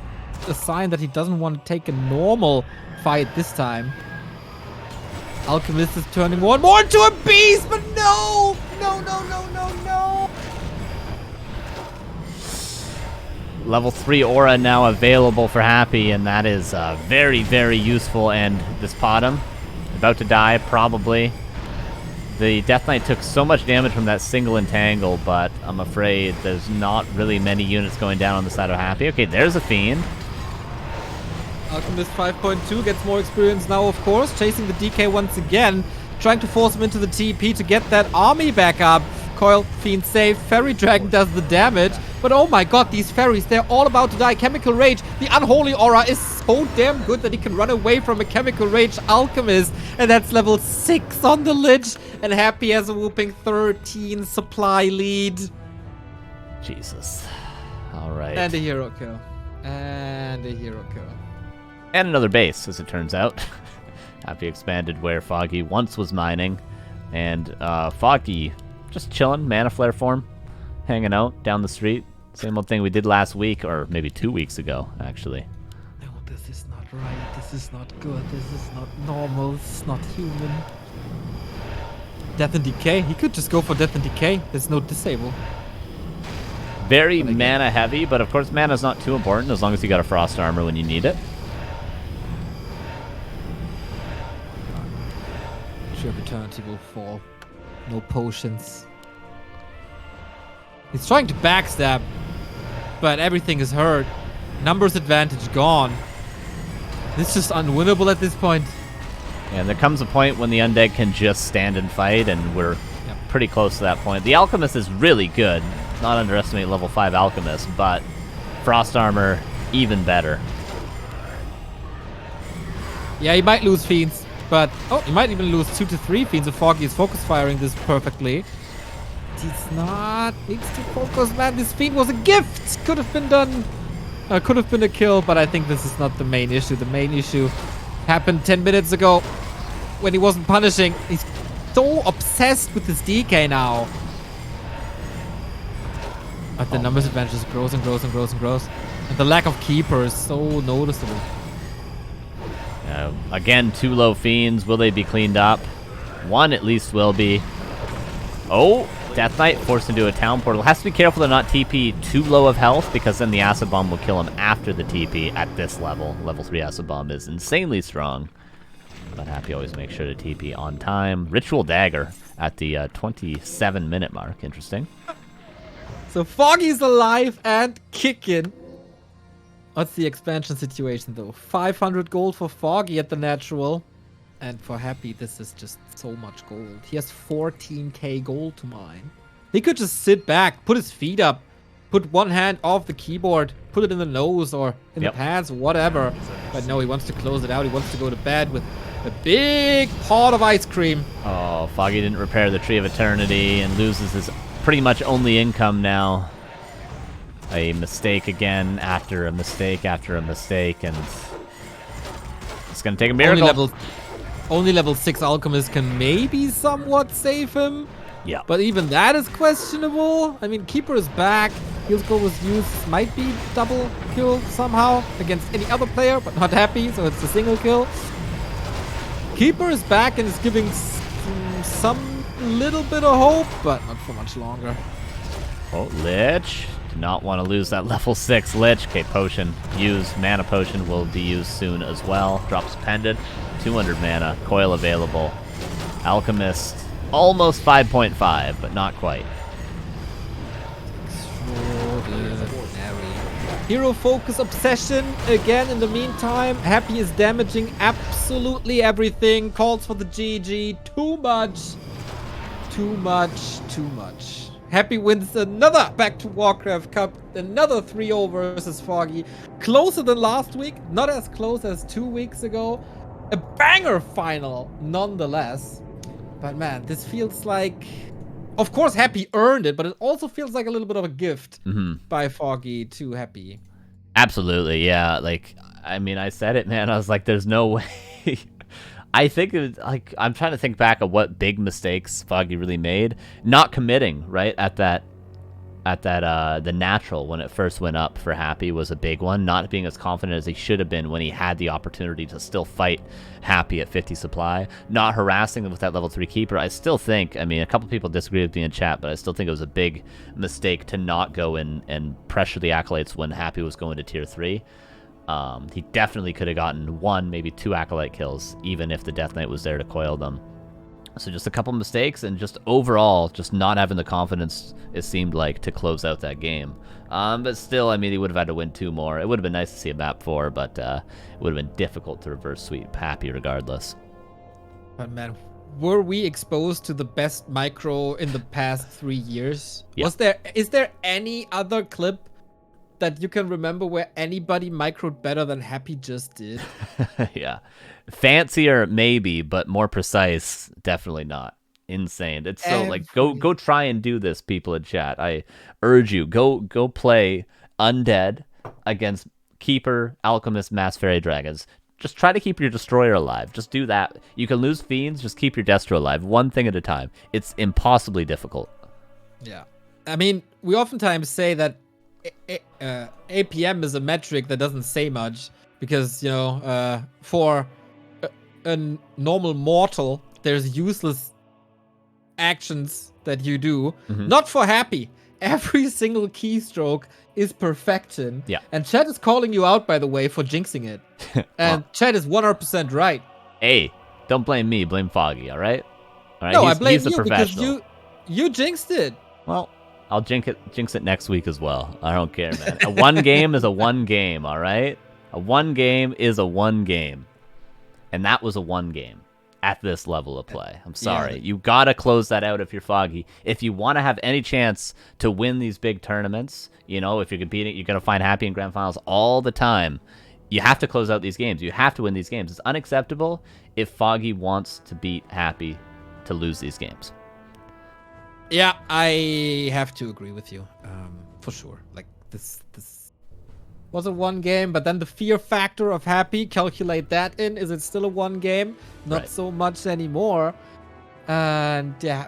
a sign that he doesn't want to take a normal fight this time. Alchemist is turning more and more into a beast, but no! No. Level 3 Aura now available for Happy, and that is very, very useful. And this Potom, about to die, probably. The Death Knight took so much damage from that single entangle, but I'm afraid there's not really many units going down on the side of Happy. Okay, there's a Fiend. Alchemist 5.2 gets more experience now, of course. Chasing the DK once again. Trying to force him into the TP to get that army back up. Coil, Fiend save. Fairy Dragon does the damage. But oh my god, these fairies, they're all about to die. Chemical Rage. The Unholy Aura is so damn good that he can run away from a Chemical Rage Alchemist. And that's level 6 on the Lich. And Happy has a whooping 13 supply lead. Jesus. Alright. And a hero kill. And a hero kill. And another base, as it turns out. Happy expanded where Foggy once was mining. And Foggy, just chilling, Mana Flare form, hanging out down the street. Same old thing we did last week, or maybe 2 weeks ago, actually. No, this is not right. This is not good. This is not normal. This is not human. Death and Decay. He could just go for Death and Decay. There's no disable. Very mana heavy, but of course mana's not too important as long as you got a Frost Armor when you need it. Tree of Eternity will fall. No potions. He's trying to backstab, but everything is hurt. Numbers advantage gone. It's just unwinnable at this point. And there comes a point when the undead can just stand and fight, and we're pretty close to that point. The Alchemist is really good. Not underestimate level 5 Alchemist, but Frost Armor, even better. Yeah, he might lose Fiends, but... Oh, he might even lose 2 to 3 Fiends if Foggy is focus firing this perfectly. He's not. Needs to focus, man. This Fiend was a gift! Could have been done... could have been a kill, but I think this is not the main issue. The main issue happened 10 minutes ago when he wasn't punishing. He's so obsessed with this DK now. But the numbers advantage just grows and grows and grows and grows. And the lack of Keeper is so noticeable. Again, 2 low Fiends. Will they be cleaned up? 1 at least will be. Oh, Death Knight forced into a town portal. Has to be careful to not TP too low of health, because then the Acid Bomb will kill him after the TP at this level. Level 3 Acid Bomb is insanely strong. But Happy always makes sure to TP on time. Ritual Dagger at the 27-minute mark. Interesting. So Foggy's alive and kicking. What's the expansion situation though? 500 gold for Foggy at the natural. And for Happy, this is just so much gold. He has 14k gold to mine. He could just sit back, put his feet up, put one hand off the keyboard, put it in the nose or in the pants, whatever. But no, he wants to close it out. He wants to go to bed with a big pot of ice cream. Oh, Foggy didn't repair the Tree of Eternity and loses his pretty much only income now. A mistake again after a mistake after a mistake, and it's gonna take a miracle. Only level 6 Alchemist can maybe somewhat save him. Yeah. But even that is questionable. I mean, Keeper is back. Heal Scroll was used. Might be double kill somehow against any other player, but not Happy, so it's a single kill. Keeper is back and is giving some little bit of hope, but not for much longer. Oh, Lich. Do not want to lose that level 6 Lich. Okay, Potion used. Mana Potion will be used soon as well. Drops Pendant. 200 mana. Coil available. Alchemist. Almost 5.5, but not quite. Hero Focus Obsession again in the meantime. Happy is damaging absolutely everything. Calls for the GG. Too much. Too much. Too much. Happy wins another Back2Wwarcraft Cup. Another 3-0 versus Foggy. Closer than last week. Not as close as 2 weeks ago. A banger final nonetheless. But man, this feels like... Of course, Happy earned it, but it also feels like a little bit of a gift by Foggy to Happy. Absolutely, yeah. Like, I mean, I said it, man. I was like, there's no way. I think, it was, like, I'm trying to think back of what big mistakes Foggy really made. Not committing, right, at the natural when it first went up for Happy was a big one. Not being as confident as he should have been when he had the opportunity to still fight Happy at 50 supply. Not harassing him with that level 3 keeper. I still think, I mean, a couple people disagree with me in chat, but I still think it was a big mistake to not go in and pressure the Acolytes when Happy was going to tier 3. He definitely could have gotten 1, maybe 2 Acolyte kills, even if the Death Knight was there to coil them. So just a couple mistakes, and just overall, just not having the confidence, it seemed like, to close out that game. But still, I mean, he would have had to win 2 more. It would have been nice to see a map 4, but it would have been difficult to reverse sweep Happy regardless. But man, were we exposed to the best micro in the past 3 years? Yeah. Is there any other clip that you can remember where anybody microed better than Happy just did? Yeah. Fancier, maybe, but more precise, definitely not. Insane. It's so, like, go try and do this, people in chat. I urge you, go play Undead against Keeper, Alchemist, Mass Fairy Dragons. just try to keep your destroyer alive. Just do that. You can lose fiends, just keep your Destro alive, one thing at a time. It's impossibly difficult. Yeah. I mean, we oftentimes say that APM is a metric that doesn't say much because, for a normal mortal, there's useless actions that you do. Not for Happy. Every single keystroke is perfection. Yeah. And Chad is calling you out, by the way, for jinxing it. And Chad is 100% right. Hey, don't blame me. Blame Foggy, all right? All right? No, I blame he's the you because professional. you jinxed it. Well, I'll jinx it next week as well. I don't care, man. A one game is a one game, all right? A one game is a one game. And that was a one game at this level of play. I'm sorry. You got to close that out if you're Foggy. If you want to have any chance to win these big tournaments, if you're competing, you're going to find Happy in grand finals all the time. You have to close out these games. You have to win these games. It's unacceptable if Foggy wants to beat Happy to lose these games. Yeah, I have to agree with you, for sure. Like, this was a one game, but then the fear factor of Happy, calculate that in. Is it still a one game? Not so much anymore. And yeah,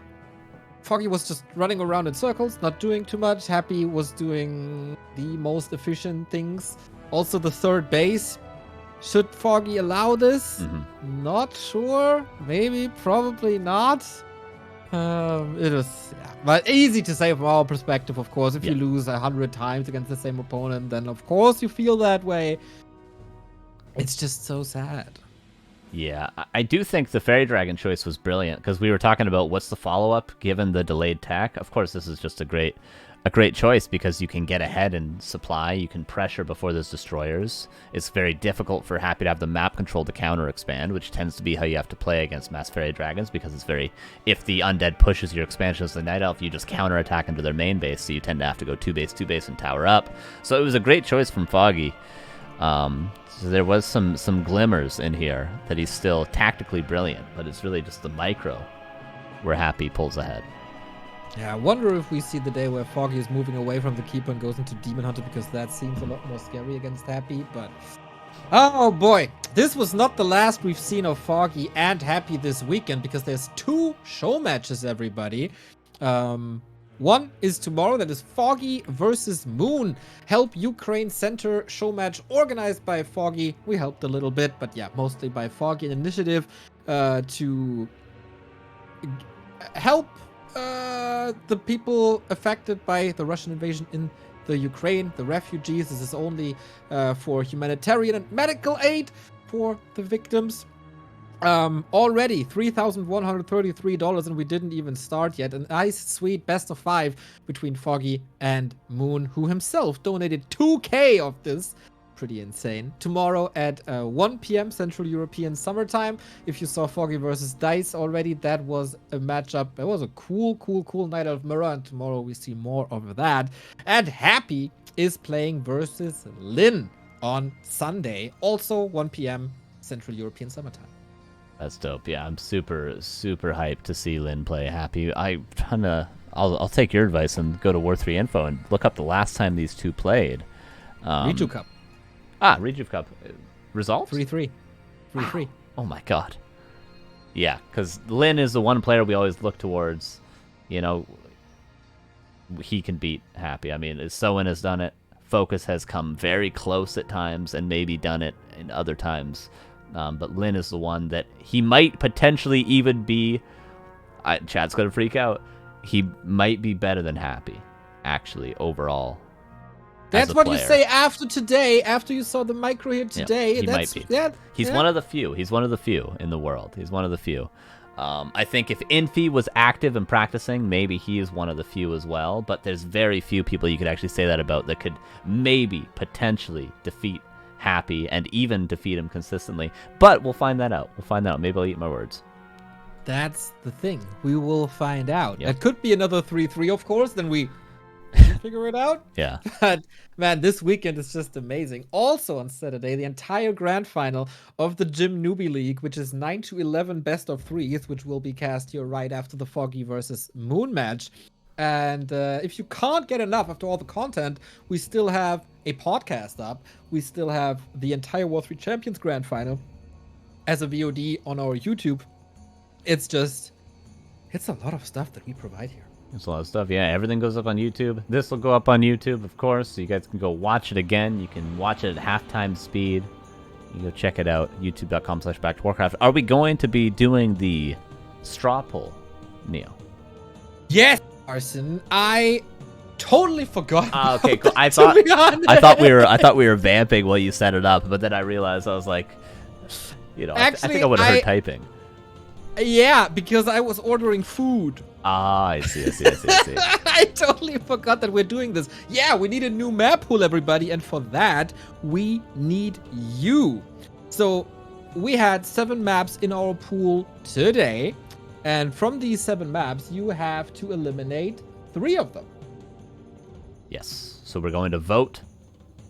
Foggy was just running around in circles, not doing too much. Happy was doing the most efficient things. Also, the third base. Should Foggy allow this? Not sure. Maybe, probably not. It was, but easy to say from our perspective, of course. If you lose 100 times against the same opponent, then of course you feel that way. It's just so sad. Yeah, I do think the Fairy Dragon choice was brilliant because we were talking about what's the follow-up given the delayed tech. Of course, this is just a great choice because you can get ahead in supply. You can pressure before there's destroyers. It's very difficult for Happy to have the map control to counter expand, which tends to be how you have to play against Mass Fairy Dragons because it's if the undead pushes your expansion as the Night Elf, you just counter attack into their main base, so you tend to have to go 2 base, and tower up. So it was a great choice from Foggy. So there was some glimmers in here that he's still tactically brilliant, but it's really just the micro where Happy pulls ahead. Yeah, I wonder if we see the day where Foggy is moving away from the Keeper and goes into Demon Hunter, because that seems a lot more scary against Happy, but... Oh boy, this was not the last we've seen of Foggy and Happy this weekend, because there's 2 show matches, everybody. One is tomorrow, that is Foggy versus Moon. Help Ukraine Center show match organized by Foggy. We helped a little bit, but yeah, mostly by Foggy, an initiative to help the people affected by the Russian invasion in the Ukraine, the refugees. This is only for humanitarian and medical aid for the victims. Already $3,133, and we didn't even start yet. A nice, sweet best of 5 between Foggy and Moon, who himself donated 2K of this. Pretty insane. Tomorrow at 1 p.m. Central European Summertime. If you saw Foggy versus Dice already, that was a matchup. It was a cool Night of Mirror, and tomorrow we see more of that. And Happy is playing versus Lynn on Sunday, also 1 p.m. Central European Summertime. That's dope. Yeah, I'm super hyped to see Lynn play Happy. I'll take your advice and go to War 3 info and look up the last time these two played. Reju Cup. Reju Cup. Result? 3-3. 3-3. Oh my god. Yeah, because Lynn is the one player we always look towards. He can beat Happy. I mean, Soen has done it. Focus has come very close at times and maybe done it in other times. But Lynn is the one that he might potentially even be... Chad's going to freak out. He might be better than Happy, actually, overall. That's what you say after today, after you saw the micro here today. Yeah, he might be. Yeah, He's one of the few. He's one of the few in the world. He's one of the few. I think if Infi was active and practicing, maybe he is one of the few as well. But there's very few people you could actually say that about that could maybe, potentially defeat Happy and even defeat him consistently. But we'll find that out. Maybe I'll eat my words. That's the thing. We will find out. Yep. It could be another 3-3, of course. Then we figure it out. Yeah. But man, this weekend is just amazing. Also on Saturday, the entire grand final of the Gym Newbie League, which is 9-11 best of 3s, which will be cast here right after the Foggy versus Moon match. And if you can't get enough after all the content, we still have a podcast up. We still have the entire War 3 Champions Grand Final as a VOD on our YouTube. It's a lot of stuff that we provide here. There's a lot of stuff. Yeah, everything goes up on YouTube. This will go up on YouTube, of course, so you guys can go watch it again. You can watch it at halftime speed. You can go check it out, youtube.com/Back2Wwarcraft. Are we going to be doing the straw poll, Neo? Yes, Carson. I totally forgot. Okay, cool. I to thought be honest. I thought we were vamping while you set it up, but then I realized I was like, I think I would have heard typing. Yeah, because I was ordering food. Ah, I see. I totally forgot that we're doing this. Yeah, we need a new map pool, everybody, and for that, we need you. So, we had 7 maps in our pool today, and from these 7 maps, you have to eliminate 3 of them. Yes, so we're going to vote.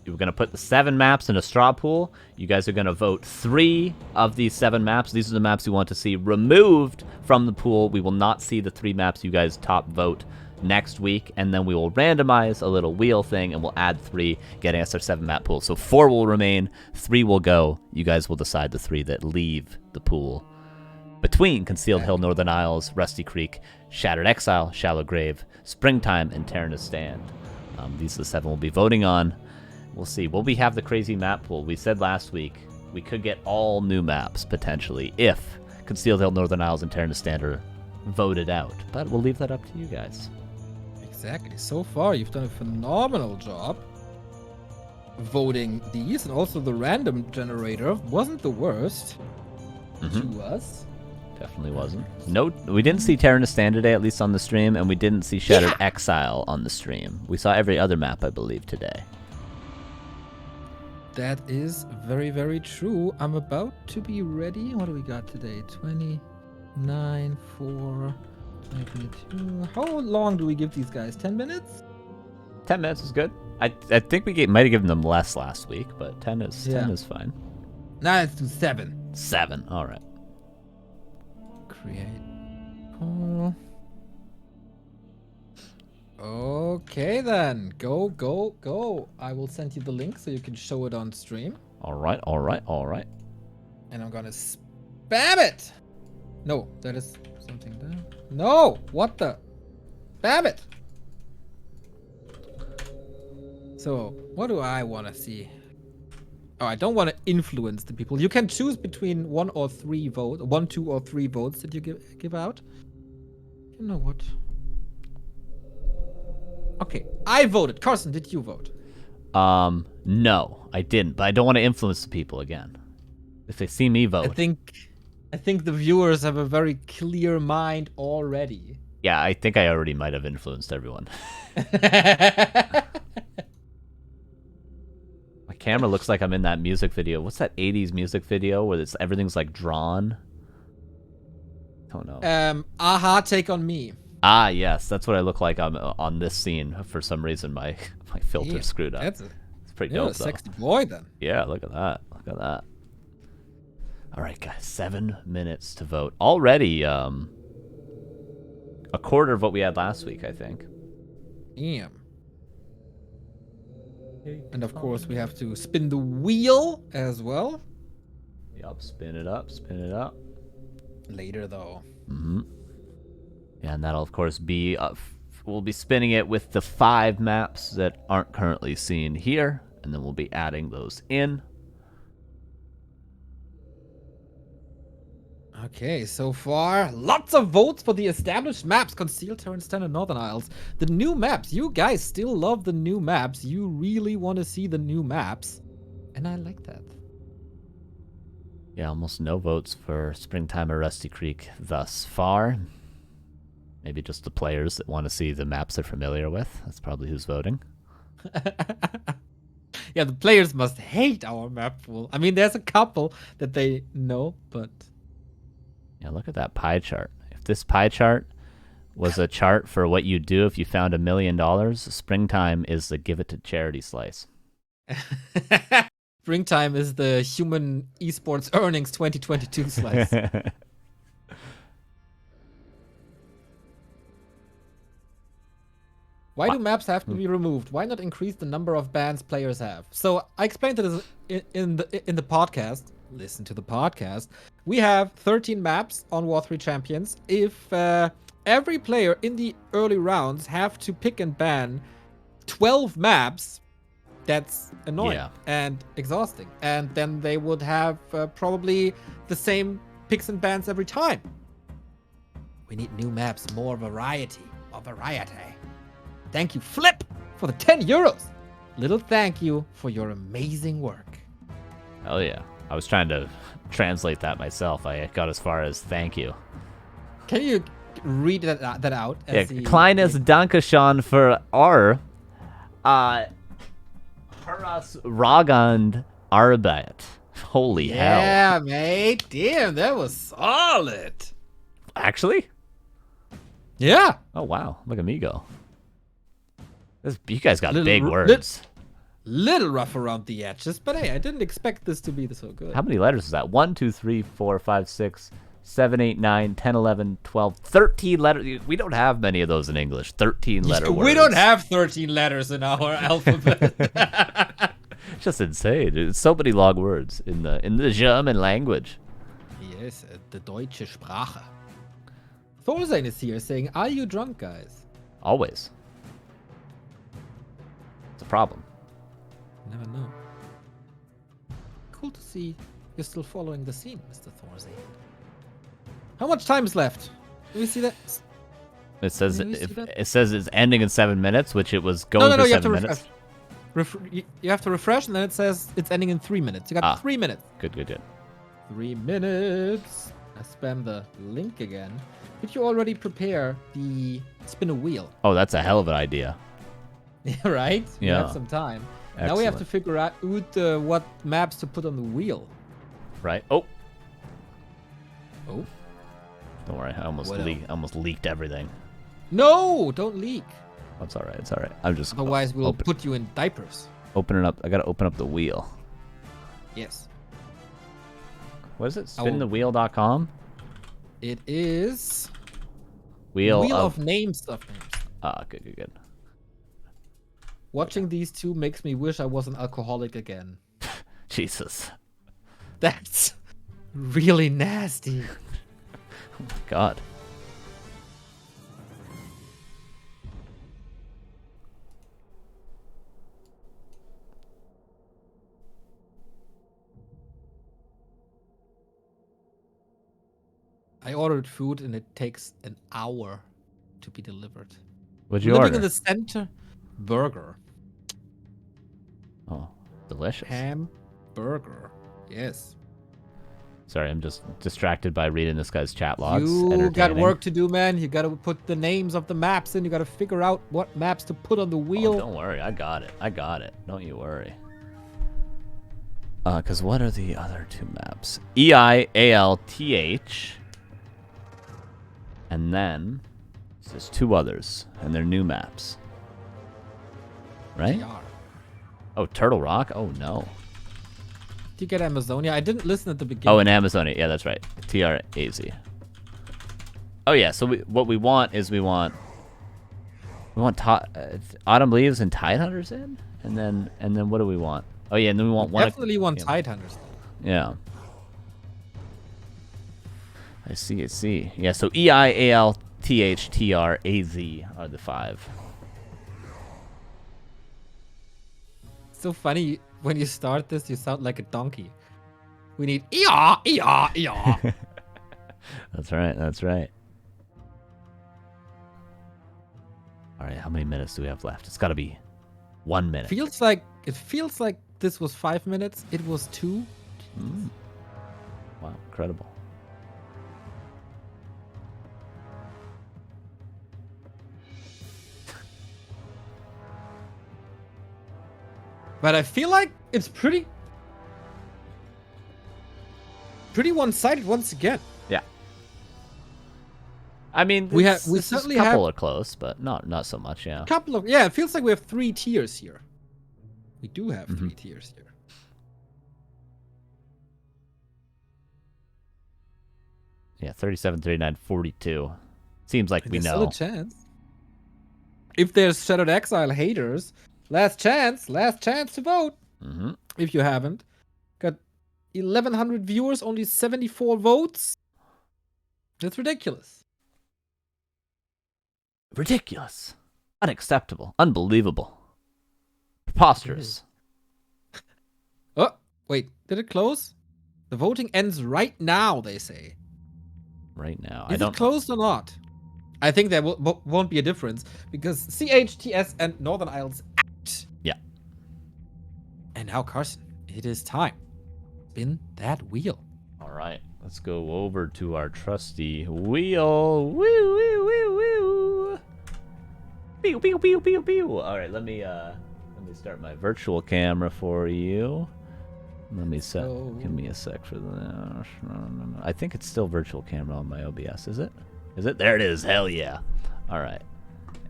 We're going to put the 7 maps in a straw pool. You guys are going to vote 3 of these 7 maps. These are the maps we want to see removed from the pool. We will not see the 3 maps you guys top vote next week. And then we will randomize a little wheel thing, and we'll add 3, getting us our 7 map pool. So 4 will remain, 3 will go. You guys will decide the 3 that leave the pool. Between Concealed Hill, Northern Isles, Rusty Creek, Shattered Exile, Shallow Grave, Springtime, and Terranus Stand. These are the 7 we'll be voting on. We'll see. Will we have the crazy map pool? We said last week we could get all new maps, potentially, if Concealed Hill, Northern Isles, and Terranus Stand are voted out. But we'll leave that up to you guys. Exactly. So far, you've done a phenomenal job voting these, and also the random generator wasn't the worst to us. Definitely wasn't. No, we didn't see Terranus Stand today, at least on the stream, and we didn't see Shattered Exile on the stream. We saw every other map, I believe, today. That is very, very true. I'm about to be ready. What do we got today? 29, 4, 2022. How long do we give these guys? 10 minutes? 10 minutes is good. I think we might have given them less last week, but 10 is fine. Now let's do 7. 7, all right. Create poll. Okay then, go. I will send you the link so you can show it on stream. All right. And I'm gonna spam it. No, that is something there. No, what the? Spam it. So, what do I want to see? Oh, I don't want to influence the people. You can choose between 1 or 3 votes, 1, 2, or 3 votes that you give out. You know what? Okay, I voted. Carson, did you vote? No, I didn't. But I don't want to influence the people again. If they see me vote. I think the viewers have a very clear mind already. Yeah, I think I already might have influenced everyone. My camera looks like I'm in that music video. What's that 80s music video where everything's like drawn? I don't know. Aha, Take on Me. Ah, yes, that's what I look like on this scene. For some reason, my filter screwed up. It's pretty dope, though. Sexy boy, then. Yeah, look at that. All right, guys, 7 minutes to vote. Already, a quarter of what we had last week, I think. Damn. And of course, we have to spin the wheel as well. Yup, spin it up. Later, though. Mm-hmm. Yeah, and that'll, of course, be... we'll be spinning it with the 5 maps that aren't currently seen here, and then we'll be adding those in. Okay, so far, lots of votes for the established maps, Concealed, Terranus Stand, and Northern Isles. The new maps, you guys still love the new maps. You really want to see the new maps, and I like that. Yeah, almost no votes for Springtime or Rusty Creek thus far. Maybe just the players that want to see the maps they're familiar with. That's probably who's voting. Yeah, the players must hate our map pool. I mean, there's a couple that they know, but... Yeah, look at that pie chart. If this pie chart was a chart for what you'd do if you found $1 million, Springtime is the give it to charity slice. Springtime is the human esports earnings 2022 slice. Why do maps have to be removed? Why not increase the number of bans players have? So I explained it in the podcast. Listen to the podcast. We have 13 maps on War 3 Champions. If every player in the early rounds have to pick and ban 12 maps, that's annoying and exhausting. And then they would have probably the same picks and bans every time. We need new maps, more variety. Thank you, Flip, for the 10 euros. Little thank you for your amazing work. Hell yeah. I was trying to translate that myself. I got as far as thank you. Can you read that out? Yeah, Kleines Dankeschön für R. Herausragend Arbeit. Holy hell. Yeah, mate. Damn, that was solid. Actually? Yeah. Oh, wow. Look at me go. You guys got big words. Little rough around the edges, but hey, I didn't expect this to be so good. How many letters is that? 1, 2, 3, 4, 5, 6, 7, 8, 9, 10, 11, 12, 13 letters. We don't have many of those in English. 13 letter words. We don't have 13 letters in our alphabet. It's just insane. It's so many long words in the German language. Yes, the deutsche Sprache. Thorzain is here saying, "Are you drunk, guys?" Always. It's a problem. Never know. Cool to see you're still following the scene, Mr. Thorzain. How much time is left? Do we see that? It says it says it's ending in 7 minutes, which it was going No, for you have 7 to minutes. You have to refresh, and then it says it's ending in 3 minutes. You got 3 minutes. Good. 3 minutes. I spam the link again. Did you already prepare the spin a wheel? Oh, that's a hell of an idea. Right? We Yeah. have some time. Excellent. Now we have to figure out what maps to put on the wheel. Right. Oh. Oh. Don't worry. I almost leaked everything. No, don't leak. That's all right. It's all right. I'm just Otherwise, we'll put you in diapers. opening up. I gotta open up the wheel. Yes. What is it? Spinthewheel.com? It is Wheel of names of names. Good. Watching these two makes me wish I was an alcoholic again. Jesus. That's really nasty. Oh my God. I ordered food and it takes an hour to be delivered. What'd you Living order? in the center, burger. Oh, delicious. Hamburger. Yes. Sorry, I'm just distracted by reading this guy's chat logs. You got work to do, man. You got to put the names of the maps in. You got to figure out what maps to put on the wheel. Oh, don't worry. I got it. Don't you worry. Because what are the other two maps? EIALTH. And then there's two others, and they're new maps. Right? Oh, Turtle Rock? Oh, no. Did you get Amazonia? I didn't listen at the beginning. Oh, in Amazonia. Yeah, that's right. TRAZ. Oh, yeah. So what we want is we want Autumn Leaves and Tidehunters in? And then what do we want? Oh, yeah, and then we want one. Definitely want Tidehunters. Yeah. I see. Yeah, so EIALTHTRAZ are the 5. So funny when you start this, you sound like a donkey. We need EA. That's right. All right, how many minutes do we have left? It's got to be 1 minute. It feels like this was 5 minutes. It was 2. Wow, incredible. But I feel like it's pretty one-sided once again. Yeah. I mean, we certainly certainly a couple have are close, but not so much. Yeah. it feels like we have 3 tiers here. We do have 3 tiers here. Yeah, 37, 39, 42. Seems like we know. There's still a chance. If there's Shadowed Exile haters, last chance to vote. Mm-hmm. If you haven't. Got 1,100 viewers, only 74 votes. That's ridiculous. Ridiculous. Unacceptable. Unbelievable. Preposterous. Oh, wait. Did it close? The voting ends right now, they say. Right now. Is it closed or not? I think there won't be a difference because CHTS and Northern Isles out. Yeah. And now, Carson, it is time. Spin that wheel. All right. Let's go over to our trusty wheel. Woo, woo, woo, woo. Pew, pew, pew, pew, pew. All right, let me start my virtual camera for you. Let me set. Give me a sec for that. I think it's still virtual camera on my OBS. Is it? Is it? There it is. Hell yeah. All right.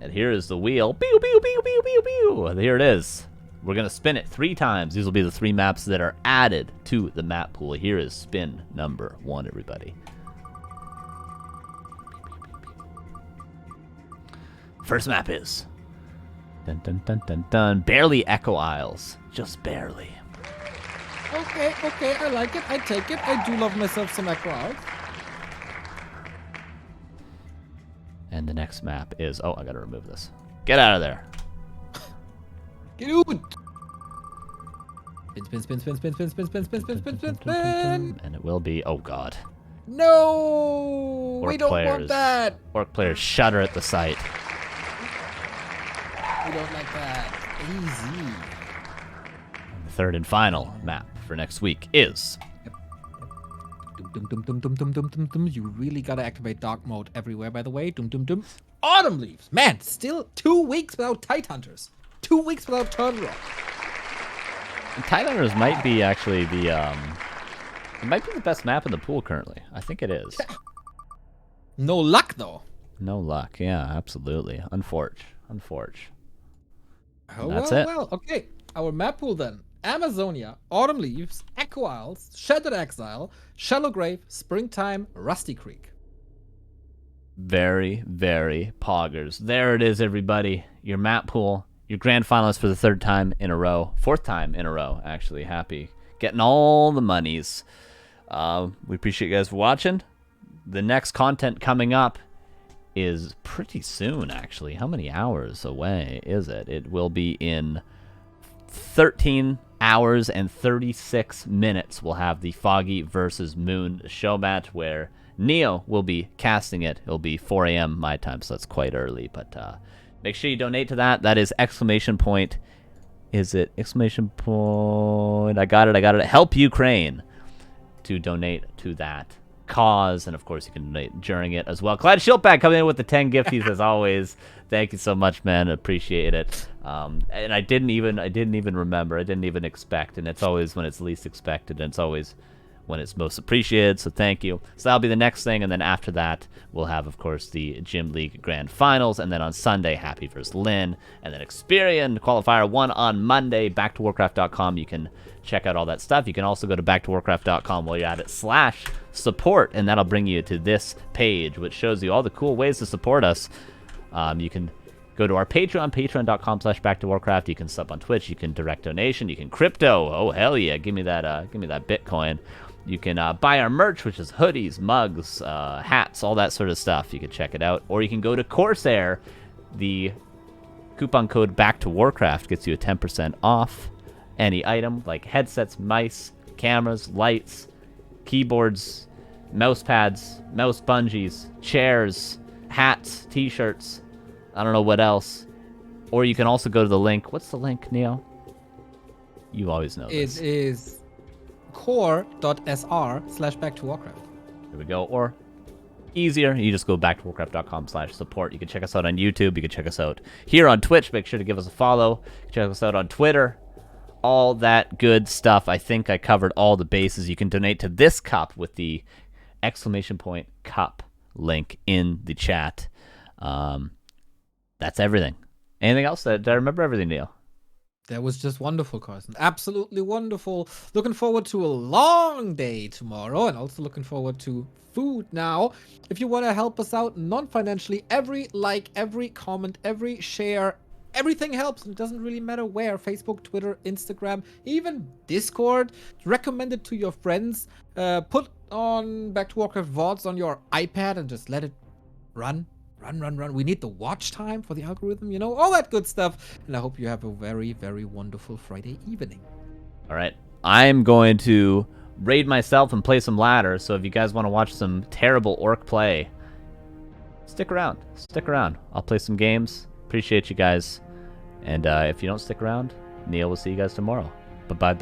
And here is the wheel. Pew, pew, pew, pew, pew, pew. Here it is. We're going to spin it 3 times. These will be the 3 maps that are added to the map pool. Here is spin number 1, everybody. First map is... Dun, dun, dun, dun, dun. Barely Echo Isles. Just barely. Okay, I like it. I take it. I do love myself some Echo Isles. And the next map is... Oh, I gotta remove this. Get out of there. Get out! Spin. And it will be... Oh, God. No! We don't want that! Orc players shudder at the sight. We don't like that. Easy. The third and final map for next week is... You really gotta activate dark mode everywhere, by the way. Autumn Leaves. Man, still 2 weeks without Tide Hunters. 2 weeks without Turn Rock. Tide Hunters might be actually the it might be the best map in the pool currently. I think it is. No luck though. No luck. Yeah, absolutely. Unforge. Oh, That's well, it. well, okay. Our map pool then. Amazonia, Autumn Leaves, Echo Isles, Shattered Exile, Shallow Grave, Springtime, Rusty Creek. Very, very poggers. There it is, everybody. Your map pool. Your grand finalist for the 3rd time in a row. 4th time in a row, actually. Happy. Getting all the monies. We appreciate you guys for watching. The next content coming up is pretty soon, actually. How many hours away is it? It will be in 13 hours and 36 minutes. We'll have the Foggy versus Moon show match where Neo will be casting it. It'll be 4 a.m. my time, so that's quite early. But make sure you donate to that. That is exclamation point. Is it exclamation point? I got it. Help Ukraine to donate to that cause. And of course, you can donate during it as well. Clyde Shiltback coming in with the 10 gifties as always. Thank you so much, man. Appreciate it. And I didn't even remember. I didn't even expect. And it's always when it's least expected. And it's always when it's most appreciated, so thank you. So that'll be the next thing, and then after that, we'll have, of course, the Gym League Grand Finals, and then on Sunday, Happy vs. Lynn, and then Experian Qualifier 1 on Monday, Back2Wwarcraft.com. You can check out all that stuff. You can also go to Back2Wwarcraft.com while you're at it, /support, and that'll bring you to this page, which shows you all the cool ways to support us. You can go to our Patreon, patreon.com/Back2Warcraft. You can sub on Twitch. You can direct donation. You can crypto. Oh, hell yeah. Give me that Bitcoin. You can buy our merch, which is hoodies, mugs, hats, all that sort of stuff. You can check it out. Or you can go to CORSAIR. The coupon code Back2Warcraft gets you a 10% off any item like headsets, mice, cameras, lights, keyboards, mouse pads, mouse bungees, chairs, hats, t-shirts. I don't know what else. Or you can also go to the link. What's the link, Neo? You always know this. It is core.sr/Back2Warcraft. There we go. Or easier, you just go Back2Warcraft.com/support. You can check us out on YouTube. You can check us out here on Twitch. Make sure to give us a follow. Check us out on Twitter. All that good stuff. I think I covered all the bases. You can donate to this cup with the !cup link in the chat. That's everything. Anything else? Did I remember everything, Neil? That was just wonderful, Carson. Absolutely wonderful. Looking forward to a long day tomorrow, and also looking forward to food now. If you want to help us out non-financially, every like, every comment, every share, everything helps. It doesn't really matter where. Facebook, Twitter, Instagram, even Discord. Recommend it to your friends. Put on Back to Warcraft VODs on your iPad and just let it run. Run. We need the watch time for the algorithm, you know, all that good stuff. And I hope you have a very, very wonderful Friday evening. All right. I'm going to raid myself and play some ladder. So if you guys want to watch some terrible orc play, stick around. I'll play some games. Appreciate you guys. And if you don't stick around, Neil will see you guys tomorrow. Bye-bye.